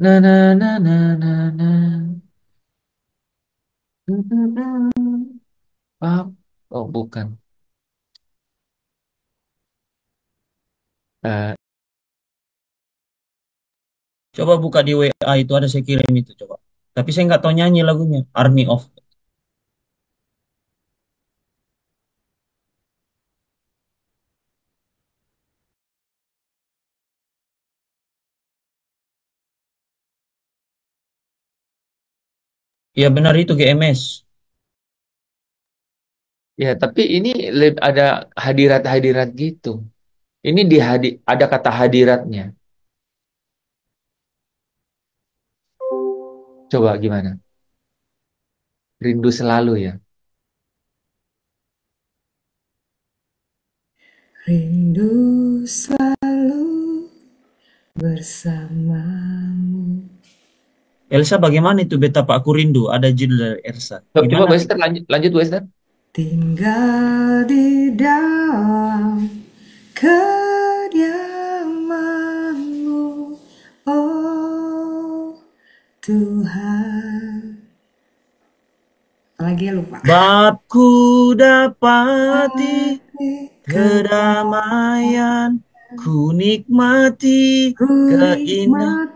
A: na na na na na na na. Ah, oh bukan. Eh,
B: Coba buka di WA itu ada saya kirim itu coba. Tapi saya nggak tahu nyanyi lagunya. Army of. Ya benar itu GMS.
A: ya, tapi ini ada hadirat-hadirat gitu. Ini ada kata hadiratnya. Coba gimana? Rindu selalu ya.
D: Rindu selalu bersamamu.
B: Elsa bagaimana itu Betapa Aku Rindu? Ada judul dari Elsa.
A: Coba
B: Gimana?
A: Wester lanjut Wester.
D: Tinggal di dalam kediaman-Mu, oh Tuhan. Apalagi ya lupa.
B: Bab ku dapati kedamaian, ku nikmati keindahan.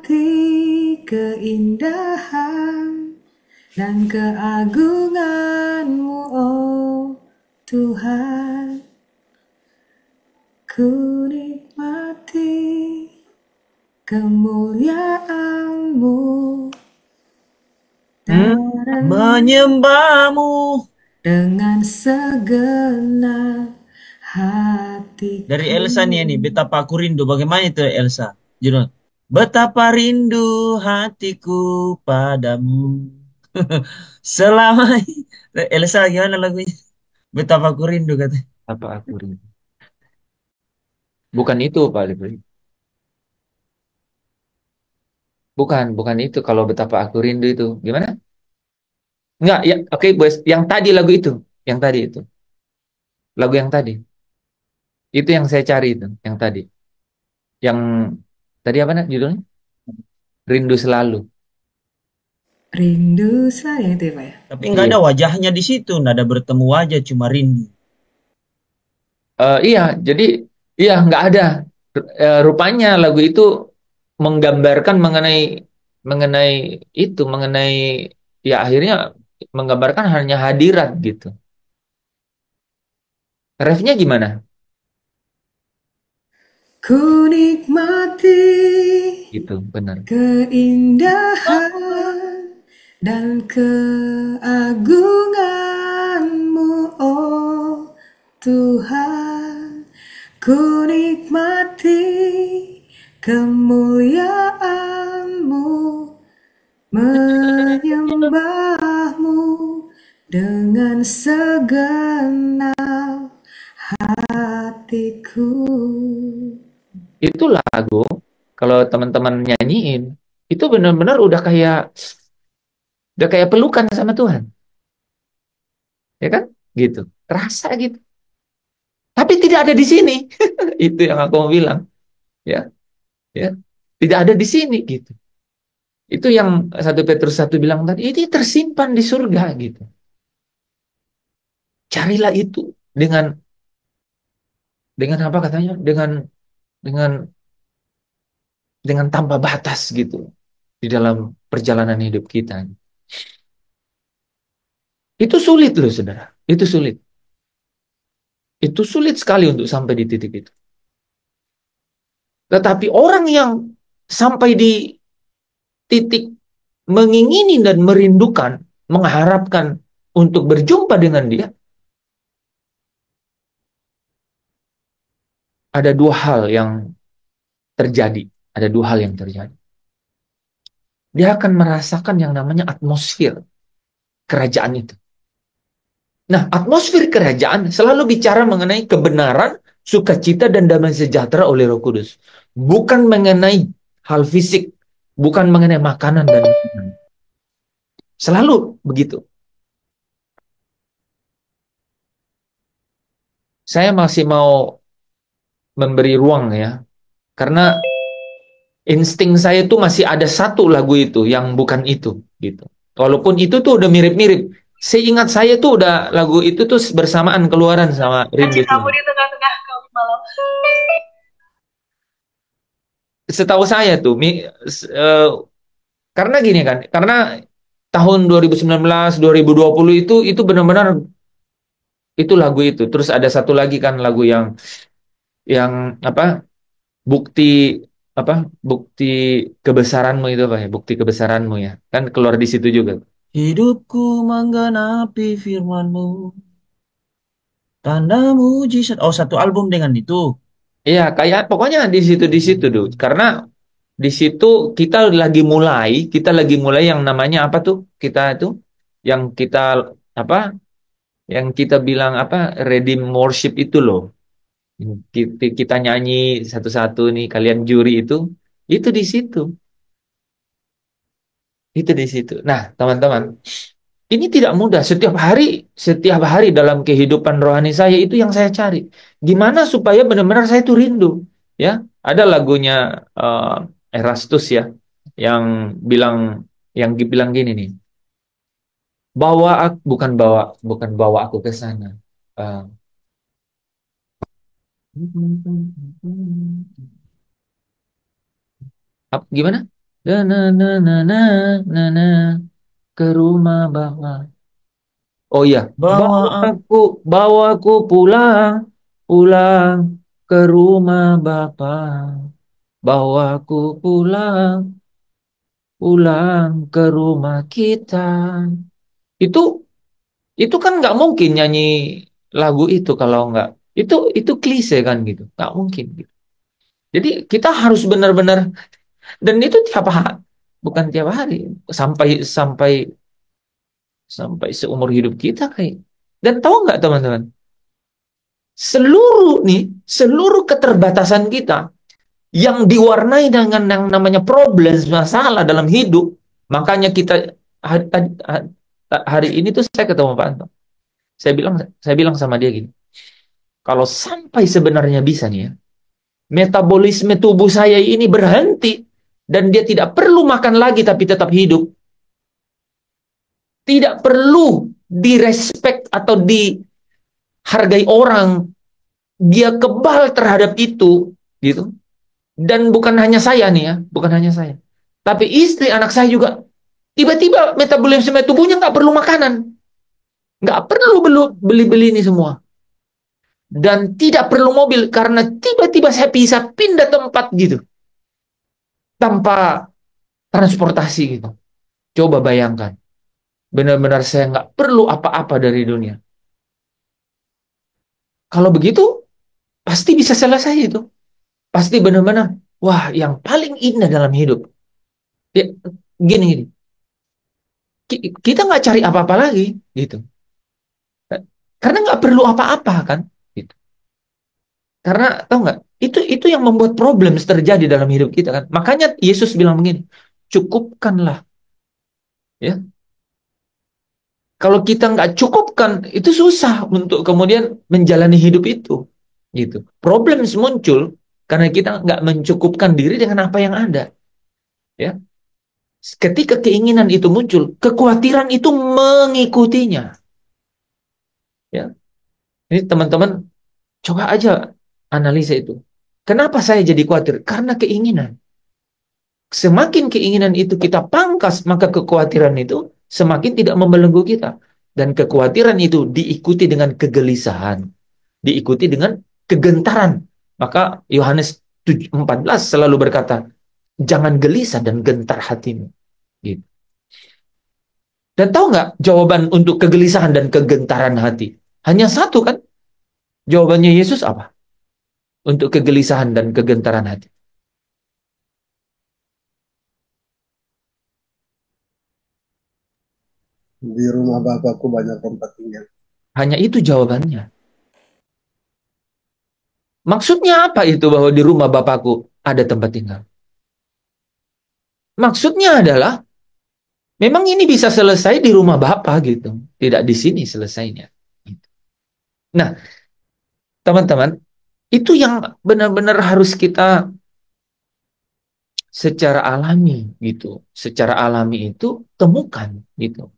D: Keindahan dan keagungan-Mu, oh Tuhan. Ku nikmati kemuliaan-Mu dan
B: Menyembahmu.
D: dengan segenap hatiku.
B: Dari Elsa nih, Betapa Aku Rindu. Bagaimana itu Elsa? Judul. Betapa rindu hatiku padamu. Selama Elsa gimana lagunya? Betapa Aku Rindu katanya.
A: Apa aku rindu? Bukan itu Pak Libri. Bukan itu kalau betapa aku rindu itu. Gimana? Enggak, ya oke, Bos. Yang tadi lagu itu. Yang tadi itu. Lagu yang tadi. Itu yang saya cari itu, yang tadi. Yang tadi apa nak judulnya? Rindu Selalu.
D: Rindu sayang itu ya Pak ya?
B: Tapi nggak ada wajahnya di situ, nggak ada bertemu wajah, cuma rindu.
A: Iya, jadi iya nggak ada. Rupanya lagu itu menggambarkan mengenai mengenai mengenai ya akhirnya menggambarkan hanya hadirat gitu. Refnya gimana?
D: Ku nikmati
A: Gitu, benar.
D: keindahan dan keagungan-Mu, oh Tuhan. Ku nikmati kemuliaan-Mu, menyembah-Mu dengan segenap hatiku.
A: Itu lagu kalau teman-teman nyanyiin itu benar-benar udah kayak pelukan sama Tuhan. Ya kan? Gitu. Terasa gitu. Tapi tidak ada di sini. Itu yang aku mau bilang. Ya. Ya. Tidak ada di sini gitu. Itu yang 1 Petrus 1 bilang tadi, ini tersimpan di surga gitu. Carilah itu dengan apa katanya? Dengan dengan tanpa batas gitu di dalam perjalanan hidup kita. Itu sulit loh, Saudara. Itu sulit. Itu sulit sekali untuk sampai di titik itu. Tetapi orang yang sampai di titik mengingini dan merindukan, mengharapkan untuk berjumpa dengan dia, ada dua hal yang terjadi. Ada dua hal yang terjadi. Dia akan merasakan yang namanya atmosfer kerajaan itu. Nah, atmosfer kerajaan selalu bicara mengenai kebenaran, sukacita, dan damai sejahtera oleh Roh Kudus. Bukan mengenai hal fisik, bukan mengenai makanan dan minuman. Selalu begitu. Saya masih mau memberi ruang ya, karena insting saya tuh masih ada satu lagu itu yang bukan itu gitu. Walaupun itu tuh udah mirip-mirip. Seingat saya tuh udah lagu itu tuh bersamaan keluaran sama Rindu.
H: Kamu di tengah-tengah kami malam.
A: Setahu saya tuh karena gini kan, karena tahun 2019 2020 itu benar-benar itu lagu itu. Terus ada satu lagi kan lagu yang apa? Bukti apa? Bukti kebesaranmu itu apa ya? Bukti kebesaranmu ya. Kan keluar di situ juga.
B: Hidupku menggenapi firman-Mu, tanda mujizat. Oh, satu album dengan itu.
A: Iya, kayak pokoknya di situ tuh. Karena di situ kita lagi mulai yang namanya apa tuh? Kita itu yang kita apa? Yang kita bilang apa? Redeem worship itu loh. Kita nyanyi satu-satu nih, kalian juri itu di situ. Itu di situ. Nah, teman-teman, ini tidak mudah. Setiap hari dalam kehidupan rohani saya itu yang saya cari. Gimana supaya benar-benar saya itu rindu, ya. Ada lagunya Erastus ya, yang bilang bilang gini nih. Bukan bawa aku ke sana. Eh, gimana? Na na na na na na na ke rumah Bapa. Oh iya,
B: Bawa aku.
A: bawaku pulang, pulang ke rumah Bapa. Bawaku pulang, pulang ke rumah kita. Itu itu kan nggak mungkin nyanyi lagu itu kalau nggak. Itu klise kan gitu, nggak mungkin gitu. Jadi kita harus benar-benar, dan itu tiap hari, bukan tiap hari, sampai sampai sampai seumur hidup kita kayak. Dan tahu nggak teman-teman? Seluruh keterbatasan kita yang diwarnai dengan yang namanya problem, masalah dalam hidup. Makanya kita hari ini tuh saya ketemu Pak Anto. Saya bilang sama dia gini, kalau sampai sebenarnya bisa nih ya, metabolisme tubuh saya ini berhenti dan dia tidak perlu makan lagi tapi tetap hidup. Tidak perlu direspek atau dihargai orang. Dia kebal terhadap itu, gitu. Dan bukan hanya saya nih ya, bukan hanya saya. Tapi istri, anak saya juga tiba-tiba metabolisme tubuhnya nggak perlu makanan, nggak perlu beli-beli ini semua, dan tidak perlu mobil karena tiba-tiba saya bisa pindah tempat gitu tanpa transportasi gitu. Coba bayangkan, benar-benar saya nggak perlu apa-apa dari dunia. Kalau begitu, pasti bisa selesai itu. Pasti benar-benar, wah, yang paling indah dalam hidup. Ya, gini, kita nggak cari apa-apa lagi, gitu. Karena nggak perlu apa-apa kan, gitu. Karena tahu nggak, itu yang membuat problem terjadi dalam hidup kita kan. Makanya Yesus bilang begini, cukupkanlah, ya. Kalau kita nggak cukupkan, itu susah untuk kemudian menjalani hidup itu, gitu. Problem muncul karena kita nggak mencukupkan diri dengan apa yang ada, ya. Ketika keinginan itu muncul, kekhawatiran itu mengikutinya, ya. Ini teman-teman coba aja analisa itu. Kenapa saya jadi khawatir? Karena keinginan. Semakin keinginan itu kita pangkas, maka kekhawatiran itu semakin tidak membelenggu kita. Dan kekhawatiran itu diikuti dengan kegelisahan, diikuti dengan kegentaran. Maka Yohanes 14 selalu berkata, jangan gelisah dan gentar hatimu. Gitu. Dan tahu nggak jawaban untuk kegelisahan dan kegentaran hati? Hanya satu kan? Jawabannya Yesus apa? Untuk kegelisahan dan kegentaran hati.
C: Di rumah Bapakku banyak tempat tinggal.
A: Hanya itu jawabannya. Maksudnya apa itu bahwa di rumah Bapakku ada tempat tinggal? Maksudnya adalah memang ini bisa selesai di rumah Bapak gitu. Tidak di sini selesainya. Nah, teman-teman, itu yang benar-benar harus kita secara alami gitu. Secara alami itu temukan gitu.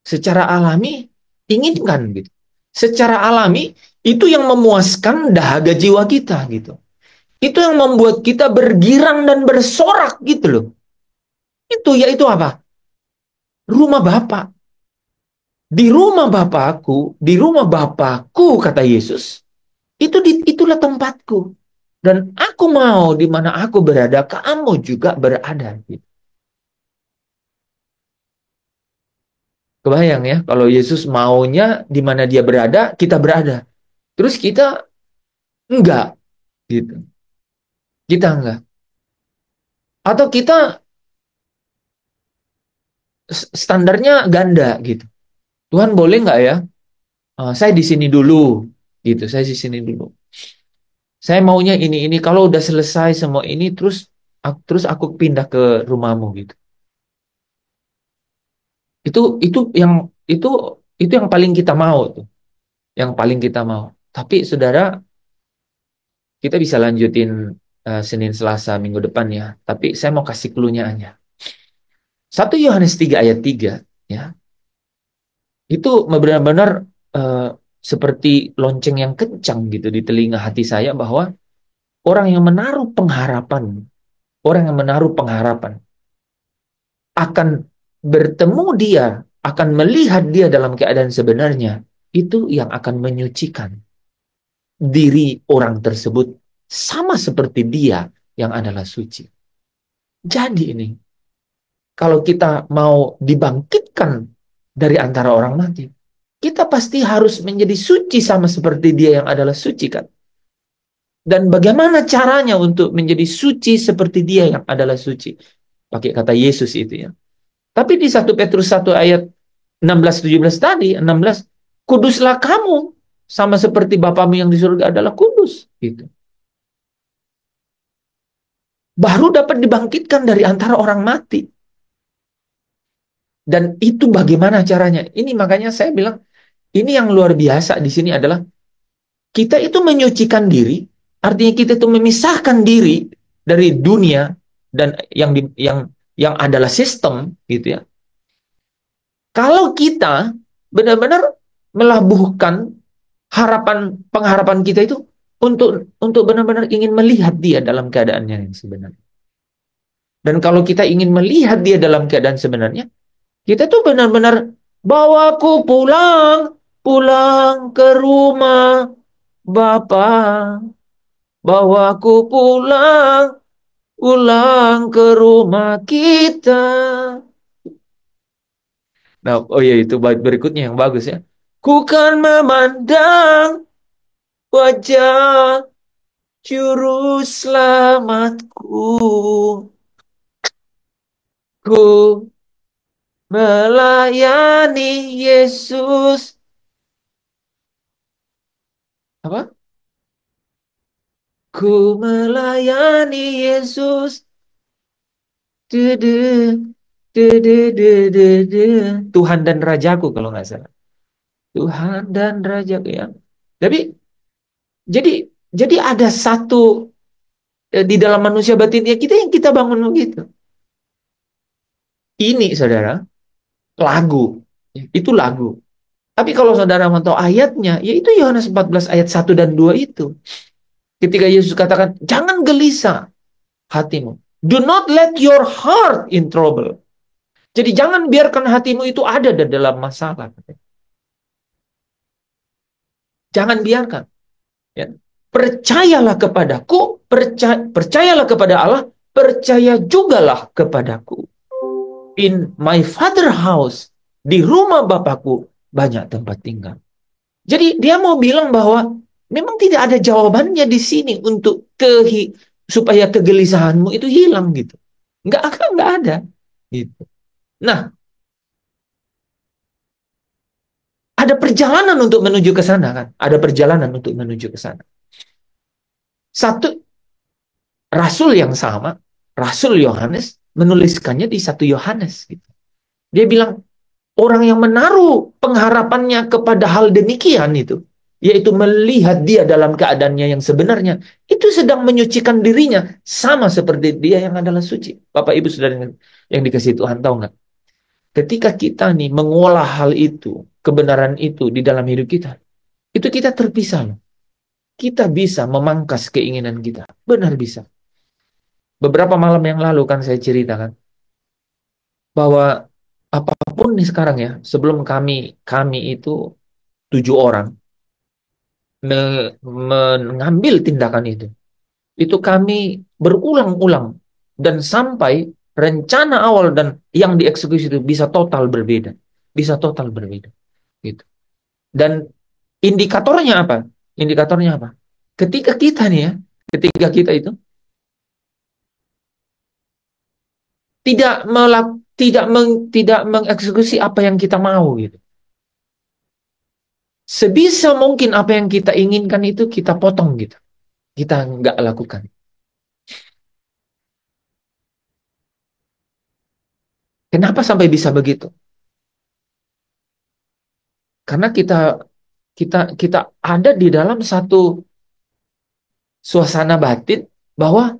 A: Secara alami inginkan gitu. Secara alami itu yang memuaskan dahaga jiwa kita gitu. Itu yang membuat kita bergirang dan bersorak gitu loh. Itu yaitu apa? Rumah Bapak. Di rumah Bapakku kata Yesus, itulah tempatku. Dan aku mau di mana aku berada, kamu juga berada gitu. Kebayang ya, kalau Yesus maunya di mana dia berada, kita berada. Terus kita enggak gitu. Kita enggak. Atau kita standarnya ganda gitu. Tuhan boleh nggak ya? Saya di sini dulu gitu. Saya di sini dulu. Saya maunya ini. Kalau udah selesai semua ini terus aku pindah ke rumahmu gitu. Itu yang paling kita mau tuh. Yang paling kita mau. Tapi saudara, kita bisa lanjutin Senin Selasa minggu depan ya. Tapi saya mau kasih clue-nya aja. 1 Yohanes 3 ayat 3 ya. Itu benar-benar eh, seperti lonceng yang kencang gitu di telinga hati saya bahwa orang yang menaruh pengharapan akan bertemu dia, akan melihat dia dalam keadaan sebenarnya, itu yang akan menyucikan diri orang tersebut sama seperti dia yang adalah suci. Jadi ini, kalau kita mau dibangkitkan dari antara orang mati, kita pasti harus menjadi suci sama seperti dia yang adalah suci kan. Dan bagaimana caranya untuk menjadi suci seperti dia yang adalah suci? Pakai kata Yesus itu ya. Tapi di 1 Petrus 1 ayat 16-17 tadi, 16, kuduslah kamu sama seperti Bapamu yang di surga adalah kudus. Gitu. Baru dapat dibangkitkan dari antara orang mati. Dan itu bagaimana caranya? Ini makanya saya bilang, ini yang luar biasa di sini adalah kita itu menyucikan diri, artinya kita itu memisahkan diri dari dunia dan yang adalah sistem gitu ya. Kalau kita benar-benar melabuhkan pengharapan kita itu untuk benar-benar ingin melihat dia dalam keadaannya yang sebenarnya. Dan kalau kita ingin melihat dia dalam keadaan sebenarnya, kita tuh benar-benar bawaku pulang ke rumah Bapa, bawaku pulang ke rumah kita. Nah, oh ya itu bait berikutnya yang bagus ya. Ku kan memandang wajah juru selamatku. Ku melayani Yesus. Apa? Ku melayani Yesus. Dudu, dudu, dudu, dudu. Tuhan dan Rajaku kalau nggak salah. Tuhan dan Rajaku ya. Tapi jadi jadi ada satu di dalam manusia batinnya kita yang kita bangun begitu. Ini saudara, lagu. Itu lagu. Tapi kalau saudara mau tahu ayatnya, yaitu Yohanes 14 ayat 1 dan 2 itu. Ketika Yesus katakan, jangan gelisah hatimu. Do not let your heart in trouble. Jadi jangan biarkan hatimu itu ada di dalam masalah. Jangan biarkan. Ya. Percayalah kepadaku, percayalah kepada Allah, percaya jugalah kepadaku. In my father house, di rumah Bapakku, banyak tempat tinggal. Jadi dia mau bilang bahwa memang tidak ada jawabannya di sini untuk supaya kegelisahanmu itu hilang gitu. Enggak ada. Gitu. Nah, ada perjalanan untuk menuju ke sana kan? Ada perjalanan untuk menuju ke sana. Satu rasul yang sama, Rasul Yohanes menuliskannya di 1 Yohanes gitu. Dia bilang orang yang menaruh pengharapannya kepada hal demikian itu, yaitu melihat dia dalam keadaannya yang sebenarnya, itu sedang menyucikan dirinya sama seperti dia yang adalah suci. Bapak Ibu Saudara yang dikasihi Tuhan, tahu nggak? Ketika kita nih mengolah hal itu, kebenaran itu di dalam hidup kita, itu kita terpisah loh. Kita bisa memangkas keinginan kita. Benar bisa. Beberapa malam yang lalu kan saya ceritakan bahwa apapun nih sekarang ya, sebelum kami itu 7 orang mengambil tindakan itu kami berulang-ulang dan sampai rencana awal dan yang dieksekusi itu bisa total berbeda, gitu. Dan indikatornya apa? Ketika kita nih ya, ketika kita itu tidak mengeksekusi apa yang kita mau gitu. Sebisa mungkin apa yang kita inginkan itu kita potong gitu. Kita nggak lakukan. Kenapa sampai bisa begitu? Karena kita ada di dalam satu suasana batin bahwa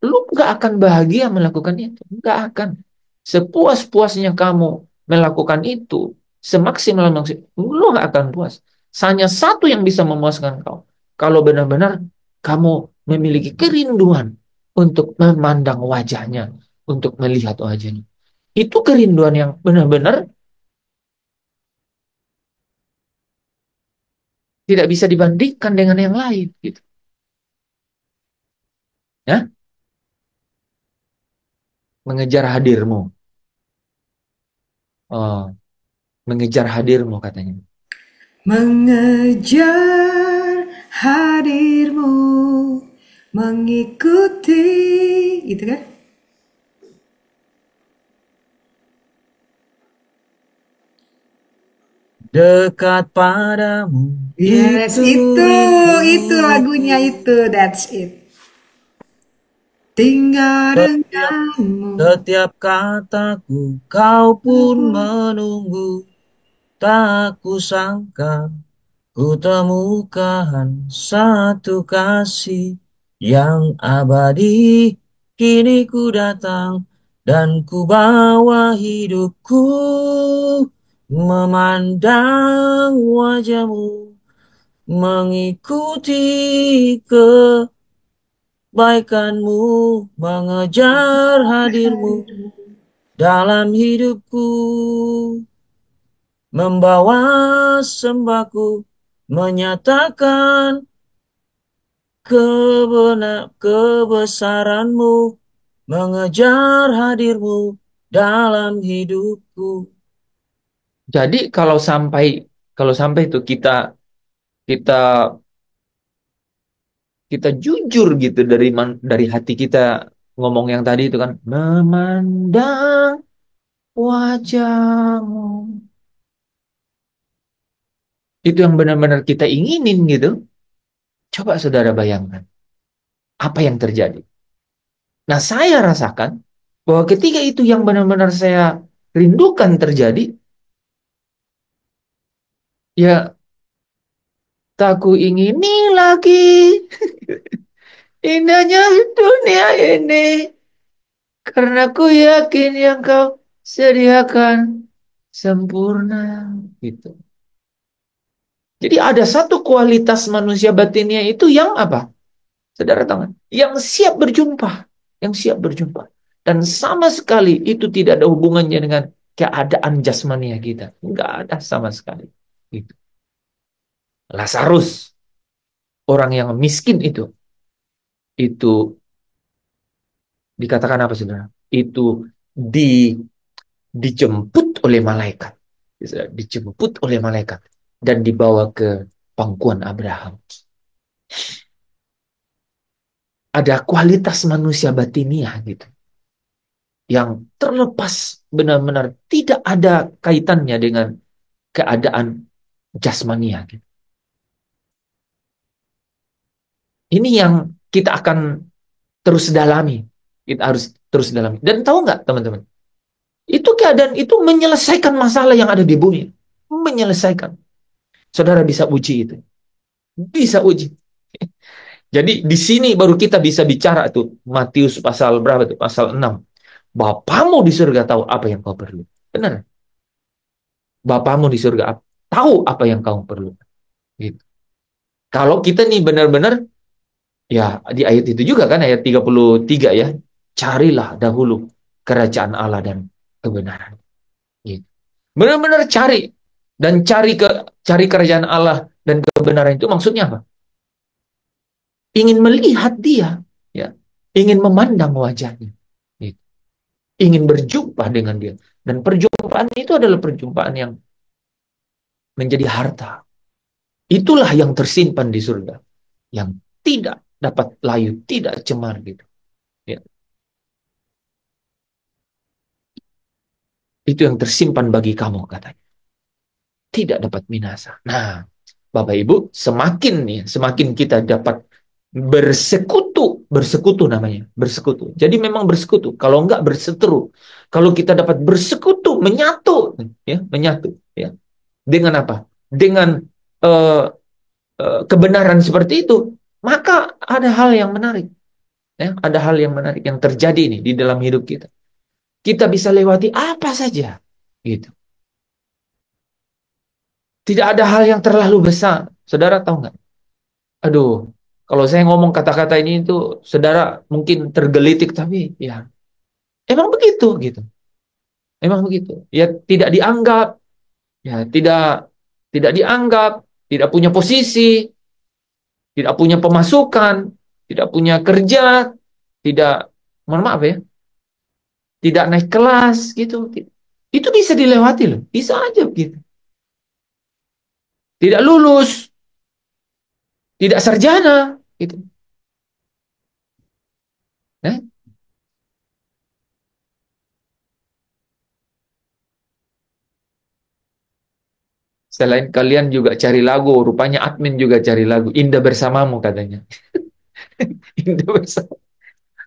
A: lu nggak akan bahagia melakukan itu, nggak akan. Sepuas-puasnya kamu melakukan itu, semaksimal maksimal, lu nggak akan puas. Hanya satu yang bisa memuaskan kau. Kalau benar-benar kamu memiliki kerinduan untuk memandang wajahnya, untuk melihat wajahnya. Itu kerinduan yang benar-benar tidak bisa dibandingkan dengan yang lain, gitu. Ya, mengejar hadirmu. Oh, mengejar hadirmu katanya.
D: Mengejar hadirmu, mengikuti, gitu kan?
B: Dekat padamu.
D: Yes, itu lagunya itu, that's it. Tinggal denganmu.
B: Setiap kataku kau pun menunggu. Tak kusangka ku temukan satu kasih yang abadi. Kini ku datang dan ku bawa hidupku memandang wajahmu, mengikuti kebaikanmu, mengejar hadirmu dalam hidupku, membawa sembahku, menyatakan kebesaranmu, mengejar hadirmu dalam hidupku.
A: Jadi kalau sampai itu kita kita jujur gitu dari hati kita ngomong yang tadi itu kan, memandang wajahmu. Itu yang benar-benar kita inginin gitu. Coba saudara bayangkan apa yang terjadi. Nah, saya rasakan bahwa ketika itu yang benar-benar saya rindukan terjadi, ya tak ku ingini lagi indahnya dunia ini, karena ku yakin yang kau sediakan sempurna. Gitu. Jadi ada satu kualitas manusia batinnya itu yang apa? Saudara tahu kan? Yang siap berjumpa. Yang siap berjumpa. Dan sama sekali itu tidak ada hubungannya dengan keadaan jasmania kita. Enggak ada sama sekali. Gitu. Lazarus, orang yang miskin itu dikatakan apa saudara? Itu dijemput oleh malaikat. Dijemput oleh malaikat. Dan dibawa ke pangkuan Abraham. Ada kualitas manusia batiniah gitu. Yang terlepas benar-benar tidak ada kaitannya dengan keadaan jasmania. Gitu. Ini yang kita akan terus dalami. Kita harus terus dalami. Dan tahu nggak teman-teman? Itu keadaan itu menyelesaikan masalah yang ada di bumi. Menyelesaikan. Saudara bisa uji itu. Bisa uji. Jadi di sini baru kita bisa bicara tuh. Matius pasal berapa tuh? Pasal 6. Bapamu di surga tahu apa yang kau perlu. Benar. Bapamu di surga tahu apa yang kau perlu. Gitu. Kalau kita nih benar-benar, ya di ayat itu juga kan, ayat 33 ya. Carilah dahulu kerajaan Allah dan kebenaran. Gitu. Benar-benar cari. Dan cari kerajaan Allah dan kebenaran itu maksudnya apa? Ingin melihat dia. Ya. Ingin memandang wajahnya. Gitu. Ingin berjumpa dengan dia. Dan perjumpaan itu adalah perjumpaan yang menjadi harta. Itulah yang tersimpan di surga. Yang tidak dapat layu, tidak cemar gitu. Ya. Itu yang tersimpan bagi kamu katanya. Tidak dapat binasa. Nah, Bapak Ibu, semakin kita dapat bersekutu namanya, bersekutu. Jadi memang bersekutu, kalau enggak berseteru. Kalau kita dapat bersekutu, menyatu, ya, menyatu, ya. dengan apa? Dengan eh, kebenaran seperti itu, maka ada hal yang menarik. Ya, ada hal yang menarik yang terjadi nih di dalam hidup kita. Kita bisa lewati apa saja, gitu. Tidak ada hal yang terlalu besar. Saudara tahu nggak? Aduh, kalau saya ngomong kata-kata ini itu, saudara mungkin tergelitik, tapi ya emang begitu, gitu. Emang begitu. Ya tidak dianggap, ya tidak dianggap, tidak punya posisi, tidak punya pemasukan, tidak punya kerja, tidak, mohon maaf ya, tidak naik kelas, gitu. Itu bisa dilewati loh, bisa aja gitu. Tidak lulus, tidak sarjana, gitu. Nah, selain kalian juga cari lagu, rupanya admin juga cari lagu. Indah bersamamu katanya. Indah bersama.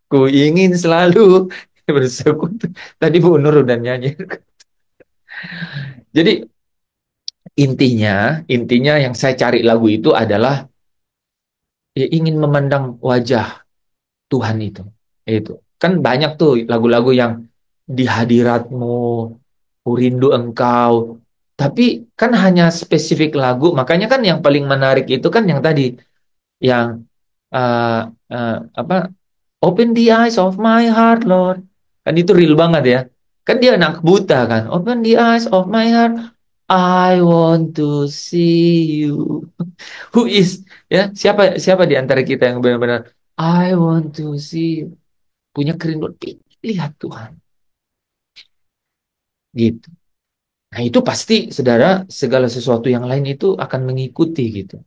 A: Ku ingin selalu bersekutu. Tadi Bu Nur udah nyanyi. Jadi intinya yang saya cari lagu itu adalah ya, ingin memandang wajah Tuhan itu. Itu. Kan banyak tuh lagu-lagu yang di hadiratmu, ku rindu engkau. Tapi kan hanya spesifik lagu, makanya kan yang paling menarik itu kan yang tadi, yang eh, apa? Open the eyes of my heart, Lord. Kan itu real banget ya. Kan dia anak buta kan. Open the eyes of my heart. I want to see you. Who is, ya, siapa siapa di antara kita yang benar-benar I want to see you. Punya kerinduan, lihat Tuhan. Gitu. Nah, itu pasti saudara segala sesuatu yang lain itu akan mengikuti gitu.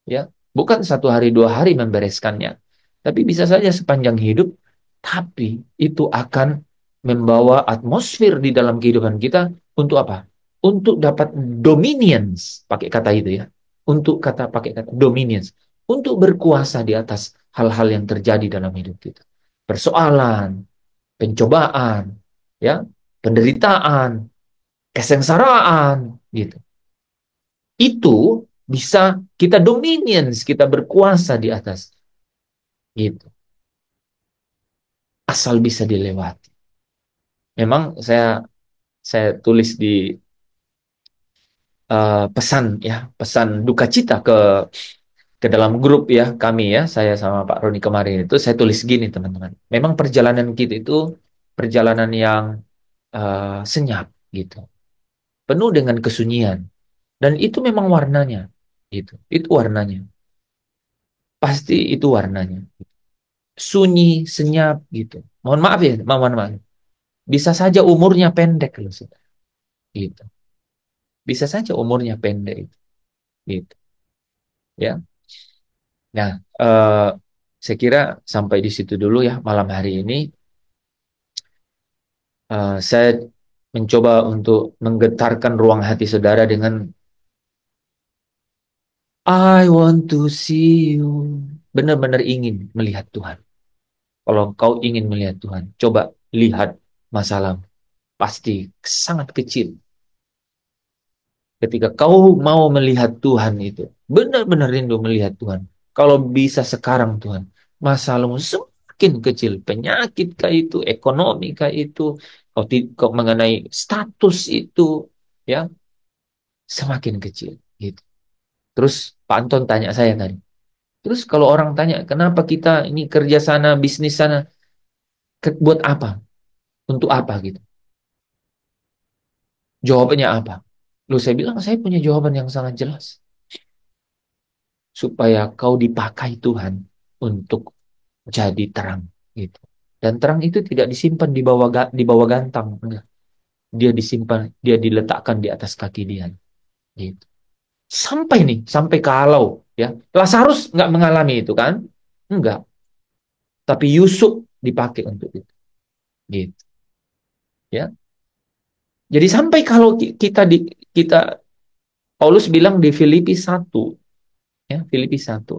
A: Ya, bukan satu hari dua hari membereskannya, tapi bisa saja sepanjang hidup. Tapi itu akan membawa atmosfer di dalam kehidupan kita untuk apa? Untuk dapat dominions, pakai kata itu ya. Pakai kata dominions, untuk berkuasa di atas hal-hal yang terjadi dalam hidup kita. Persoalan, pencobaan, ya, penderitaan, kesengsaraan, gitu. Itu bisa kita dominions, kita berkuasa di atas, gitu. Asal bisa dilewati. Memang saya tulis di pesan ya, pesan duka cita ke dalam grup ya kami ya, saya sama Pak Roni kemarin itu saya tulis gini teman-teman. Memang perjalanan kita itu perjalanan yang senyap gitu, penuh dengan kesunyian, dan itu memang warnanya, gitu. Itu warnanya, pasti itu warnanya. Sunyi, senyap gitu. Mohon maaf ya, mohon maaf. Bisa saja umurnya pendek loh, saudara. Gitu. Bisa saja umurnya pendek itu. Gitu. Ya. Nah, saya kira sampai di situ dulu ya malam hari ini. Saya mencoba untuk menggetarkan ruang hati saudara dengan I want to see you. Benar-benar ingin melihat Tuhan. Kalau kau ingin melihat Tuhan, coba lihat masalahmu. Pasti sangat kecil. Ketika kau mau melihat Tuhan itu, benar-benar rindu melihat Tuhan. Kalau bisa sekarang Tuhan, masalahmu semakin kecil. Penyakit kah itu, ekonomi kah itu, kau mengenai status itu, ya semakin kecil. Gitu. Terus Pak Anton tanya saya tadi. Terus kalau orang tanya, kenapa kita ini kerja sana, bisnis sana, buat apa? Untuk apa gitu? Jawabannya apa? Loh, saya bilang saya punya jawaban yang sangat jelas. Supaya kau dipakai Tuhan untuk jadi terang gitu. Dan terang itu tidak disimpan di bawah gantang, enggak. Dia disimpan, dia diletakkan di atas kaki dia gitu. Sampai kalau ya Lazarus nggak mengalami itu kan? Enggak. Tapi Yusuf dipakai untuk itu. Gitu. Ya. Jadi sampai kalau kita Paulus bilang di Filipi 1 ya, Filipi 1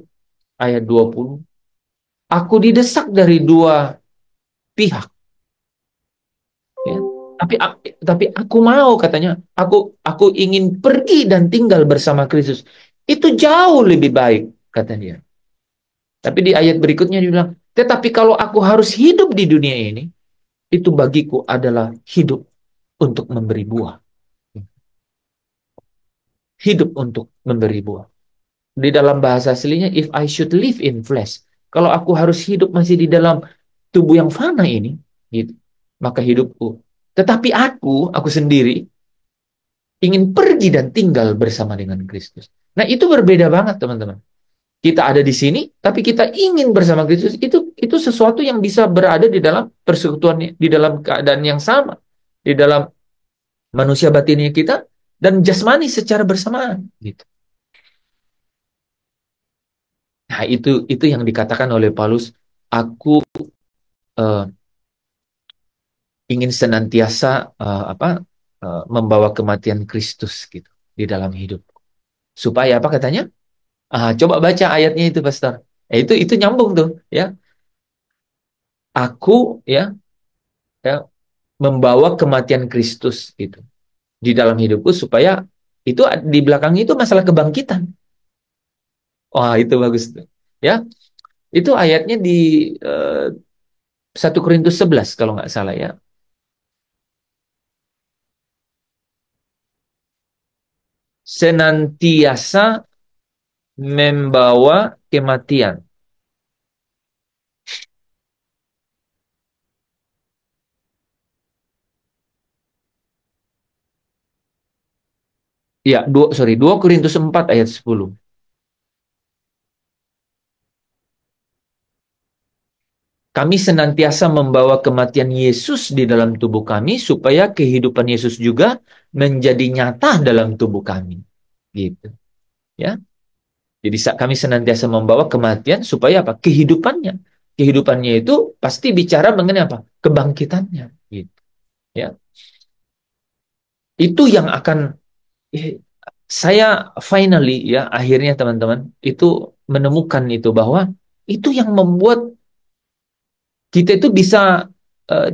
A: ayat 20, aku didesak dari dua pihak. Ya. Tapi aku mau, katanya, aku ingin pergi dan tinggal bersama Kristus. Itu jauh lebih baik, kata dia. Tapi di ayat berikutnya dia bilang, tetapi kalau aku harus hidup di dunia ini, itu bagiku adalah hidup untuk memberi buah. Hidup untuk memberi buah. Di dalam bahasa aslinya, if I should live in flesh. Kalau aku harus hidup masih di dalam tubuh yang fana ini, gitu, maka hidupku. Tetapi aku sendiri, ingin pergi dan tinggal bersama dengan Kristus. Nah, itu berbeda banget, teman-teman. Kita ada di sini, tapi kita ingin bersama Kristus. Itu sesuatu yang bisa berada di dalam persekutuan, di dalam keadaan yang sama, di dalam manusia batinnya kita dan jasmani secara bersamaan, gitu. Nah, itu yang dikatakan oleh Paulus, aku ingin senantiasa membawa kematian Kristus gitu di dalam hidup. Supaya apa katanya? Coba baca ayatnya itu, Pastor. Itu nyambung tuh, ya. Aku ya membawa kematian Kristus gitu di dalam hidupku, supaya itu di belakang itu masalah kebangkitan. Wah, itu bagus tuh. Ya, itu ayatnya di 1 Korintus 11 kalau nggak salah ya. Senantiasa membawa kematian. Ya, 2 Korintus 4 ayat 10. Kami senantiasa membawa kematian Yesus di dalam tubuh kami supaya kehidupan Yesus juga menjadi nyata dalam tubuh kami. Gitu. Ya. Jadi kami senantiasa membawa kematian supaya apa? Kehidupannya. Kehidupannya itu pasti bicara mengenai apa? Kebangkitannya. Gitu. Ya. Itu yang akan saya finally ya akhirnya teman-teman itu menemukan itu bahwa itu yang membuat kita itu bisa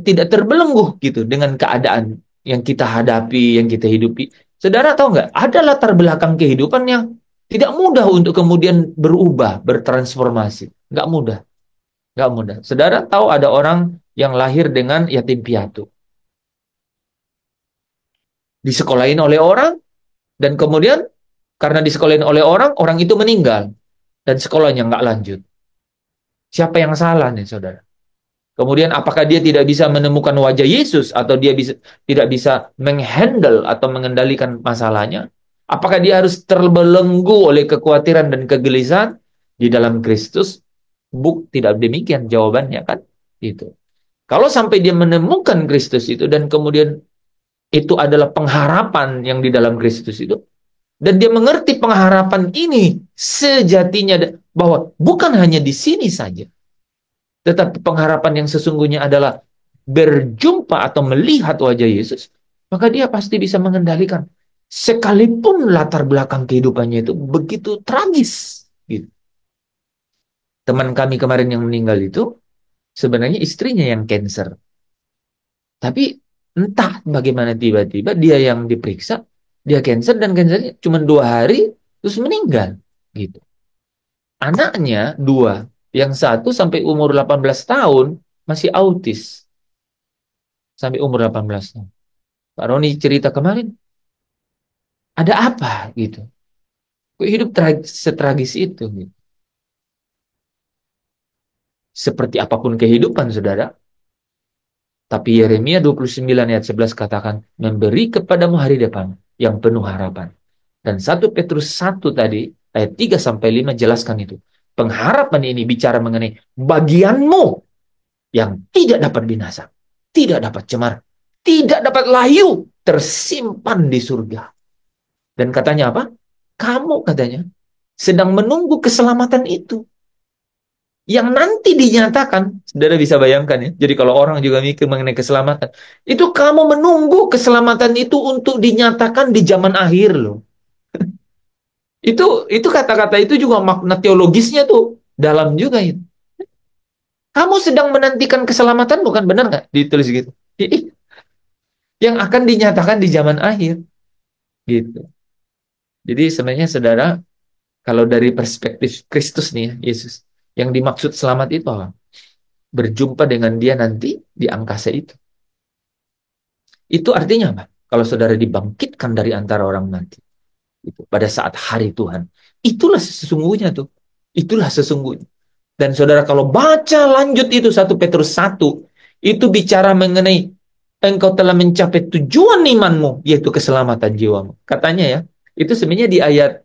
A: tidak terbelenggu gitu dengan keadaan yang kita hadapi, yang kita hidupi. Saudara tahu nggak? Ada latar belakang kehidupan yang tidak mudah untuk kemudian berubah, bertransformasi. Nggak mudah, nggak mudah. Saudara tahu ada orang yang lahir dengan yatim piatu, disekolahin oleh orang, dan kemudian karena disekolahin oleh orang, orang itu meninggal dan sekolahnya nggak lanjut. Siapa yang salah nih, saudara? Kemudian apakah dia tidak bisa menemukan wajah Yesus atau dia tidak bisa menghandle atau mengendalikan masalahnya? Apakah dia harus terbelenggu oleh kekhawatiran dan kegelisahan di dalam Kristus? Tidak demikian jawabannya kan? Itu. Kalau sampai dia menemukan Kristus itu dan kemudian itu adalah pengharapan yang di dalam Kristus itu, dan dia mengerti pengharapan ini sejatinya bahwa bukan hanya di sini saja, tetapi pengharapan yang sesungguhnya adalah berjumpa atau melihat wajah Yesus, maka dia pasti bisa mengendalikan. Sekalipun latar belakang kehidupannya itu begitu tragis. Gitu. Teman kami kemarin yang meninggal itu, sebenarnya istrinya yang cancer. Tapi entah bagaimana tiba-tiba dia yang diperiksa, dia cancer dan cancernya cuma 2 hari, terus meninggal. Gitu. Anaknya 2, yang satu sampai umur 18 tahun masih autis. Sampai umur 18 tahun. Pak Roni cerita kemarin, ada apa gitu. Kok hidup setragis itu gitu. Seperti apapun kehidupan, saudara. Tapi Yeremia 29 ayat 11 katakan, memberi kepadamu hari depan yang penuh harapan. Dan 1 Petrus 1 tadi, ayat 3-5 jelaskan itu. Pengharapan ini bicara mengenai bagianmu yang tidak dapat binasa, tidak dapat cemar, tidak dapat layu, tersimpan di surga. Dan katanya apa? Kamu katanya sedang menunggu keselamatan itu. Yang nanti dinyatakan, saudara bisa bayangkan ya. Jadi kalau orang juga mikir mengenai keselamatan, itu kamu menunggu keselamatan itu untuk dinyatakan di zaman akhir loh. Itu kata-kata itu juga makna teologisnya tuh dalam juga itu. Kamu sedang menantikan keselamatan, bukan benar nggak ditulis gitu? yang akan dinyatakan di zaman akhir. Gitu. Jadi sebenarnya saudara, kalau dari perspektif Kristus nih ya, Yesus, yang dimaksud selamat itu apa? Berjumpa dengan dia nanti di angkasa itu. Itu artinya apa? Kalau saudara dibangkitkan dari antara orang mati, itu pada saat hari Tuhan, itulah sesungguhnya tuh. Itulah sesungguhnya. Dan saudara kalau baca lanjut itu 1 Petrus 1, itu bicara mengenai engkau telah mencapai tujuan imanmu, yaitu keselamatan jiwamu. Katanya ya, itu sebenarnya di ayat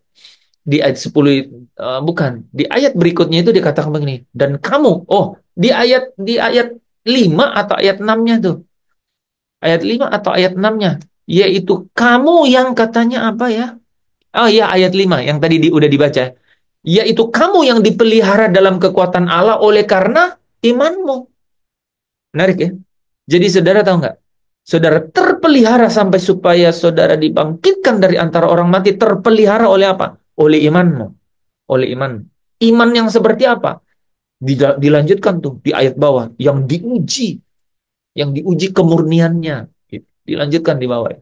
A: 10, bukan, di ayat berikutnya itu dikatakan begini, dan kamu, di ayat 5 atau ayat 6-nya tuh. Ayat 5 atau ayat 6-nya, yaitu kamu yang katanya apa ya? Oh iya, ayat 5 yang tadi udah dibaca. Yaitu kamu yang dipelihara dalam kekuatan Allah oleh karena imanmu. Menarik ya? Jadi saudara tahu nggak? Saudara terpelihara sampai supaya saudara dibangkitkan dari antara orang mati, terpelihara oleh apa? Oleh imanmu. Oleh iman. Iman yang seperti apa? Dilanjutkan tuh di ayat bawah. Yang diuji kemurniannya. Dilanjutkan di bawah.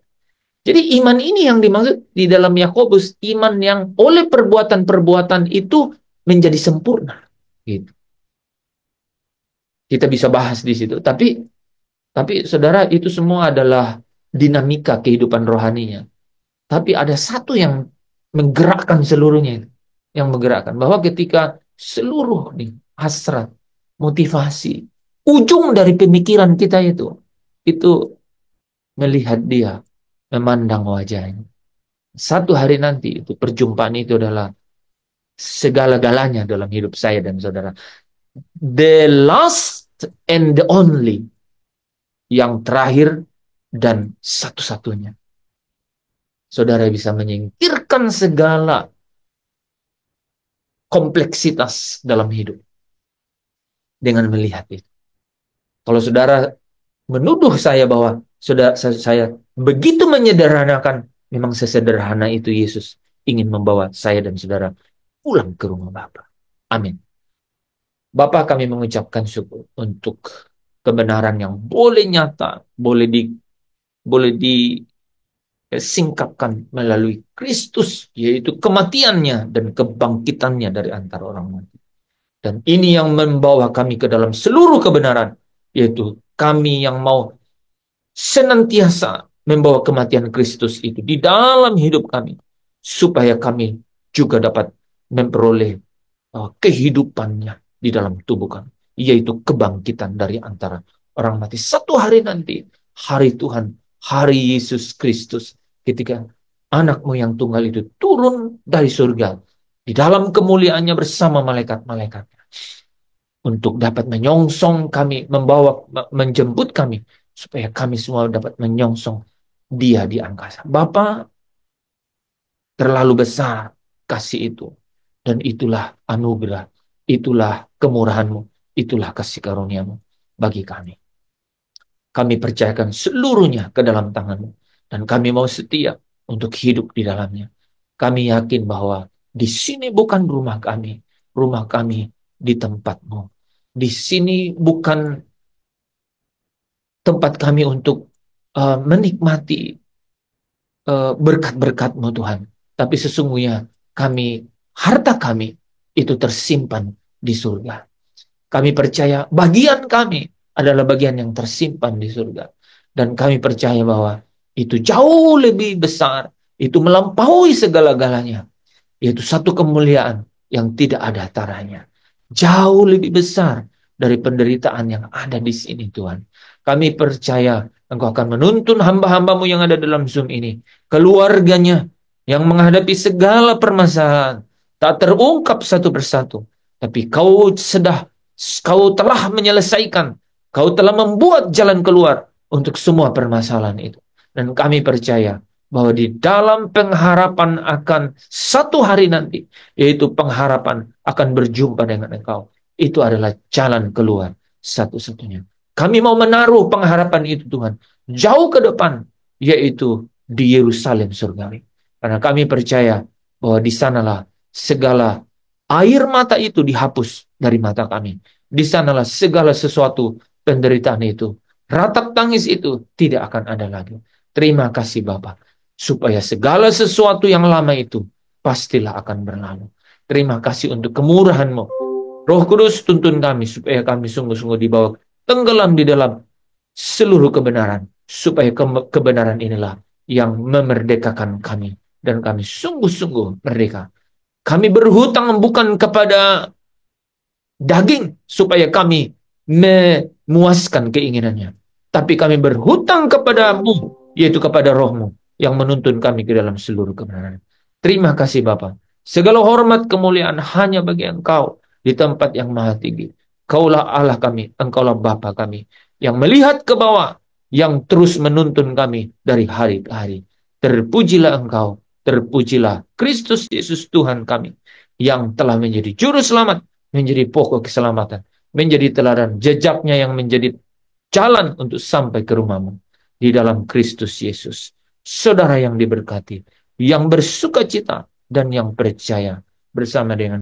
A: Jadi iman ini yang dimaksud di dalam Yakobus, iman yang oleh perbuatan-perbuatan itu menjadi sempurna. Gitu. Kita bisa bahas di situ, tapi saudara, itu semua adalah dinamika kehidupan rohaninya. Tapi ada satu yang menggerakkan seluruhnya, yang menggerakkan bahwa ketika seluruh nih hasrat, motivasi, ujung dari pemikiran kita itu melihat dia, memandang wajahnya. Satu hari nanti itu perjumpaan itu adalah segala-galanya dalam hidup saya dan saudara. The last and the only, yang terakhir dan satu-satunya. Saudara bisa menyingkirkan segala kompleksitas dalam hidup dengan melihat itu. Kalau saudara menuduh saya bahwa saya begitu menyederhanakan, memang sesederhana itu Yesus ingin membawa saya dan saudara pulang ke rumah Bapa. Amin. Bapa, kami mengucapkan syukur untuk kebenaran yang boleh nyata, boleh disingkapkan melalui Kristus, yaitu kematiannya dan kebangkitannya dari antara orang mati. Dan ini yang membawa kami ke dalam seluruh kebenaran, yaitu kami yang mau senantiasa membawa kematian Kristus itu di dalam hidup kami, supaya kami juga dapat memperoleh kehidupannya di dalam tubuh kami, yaitu kebangkitan dari antara orang mati. Satu hari nanti, hari Tuhan, hari Yesus Kristus, ketika anakmu yang tunggal itu turun dari surga di dalam kemuliaannya bersama malaikat-malaikatnya untuk dapat menyongsong kami, menjemput kami, supaya kami semua dapat menyongsong dia di angkasa. Bapa, terlalu besar kasih itu, dan itulah anugerah, itulah kemurahan-Mu, itulah kasih karunia-Mu bagi kami. Kami percayakan seluruhnya ke dalam tangan-Mu, dan kami mau setia untuk hidup di dalamnya. Kami yakin bahwa di sini bukan rumah kami di tempat-Mu. Di sini bukan tempat kami untuk menikmati berkat-berkat-Mu Tuhan. Tapi sesungguhnya harta kami itu tersimpan di surga. Kami percaya bagian kami adalah bagian yang tersimpan di surga. Dan kami percaya bahwa itu jauh lebih besar, itu melampaui segala-galanya, yaitu satu kemuliaan yang tidak ada taranya. Jauh lebih besar dari penderitaan yang ada di sini, Tuhan. Kami percaya Engkau akan menuntun hamba-hambamu yang ada dalam Zoom ini, keluarganya yang menghadapi segala permasalahan, tak terungkap satu persatu. Tapi Kau telah menyelesaikan, Kau telah membuat jalan keluar untuk semua permasalahan itu. Dan kami percaya bahwa di dalam pengharapan akan satu hari nanti, yaitu pengharapan akan berjumpa dengan Engkau, itu adalah jalan keluar satu-satunya. Kami mau menaruh pengharapan itu, Tuhan, jauh ke depan, yaitu di Yerusalem surgawi. Karena kami percaya bahwa di sanalah segala air mata itu dihapus dari mata kami. Di sanalah segala sesuatu penderitaan itu ratap tangis itu tidak akan ada lagi. Terima kasih Bapa, supaya segala sesuatu yang lama itu pastilah akan berlalu. Terima kasih untuk kemurahan-Mu. Roh Kudus, tuntun kami supaya kami sungguh-sungguh dibawa tenggelam di dalam seluruh kebenaran, supaya kebenaran inilah yang memerdekakan kami, dan kami sungguh-sungguh merdeka. Kami berhutang bukan kepada daging supaya kami memuaskan keinginannya, tapi kami berhutang kepada-Mu, yaitu kepada Roh-Mu yang menuntun kami ke dalam seluruh kebenaran. Terima kasih Bapa. Segala hormat kemuliaan hanya bagi Engkau di tempat yang maha tinggi. Kaulah Allah kami, Engkaulah Bapa kami, yang melihat ke bawah, yang terus menuntun kami dari hari ke hari. Terpujilah Engkau, terpujilah Kristus Yesus Tuhan kami, yang telah menjadi juru selamat, menjadi pokok keselamatan, menjadi teladan jejaknya yang menjadi jalan untuk sampai ke rumah-Mu di dalam Kristus Yesus. Saudara yang diberkati, yang bersuka cita dan yang percaya bersama dengan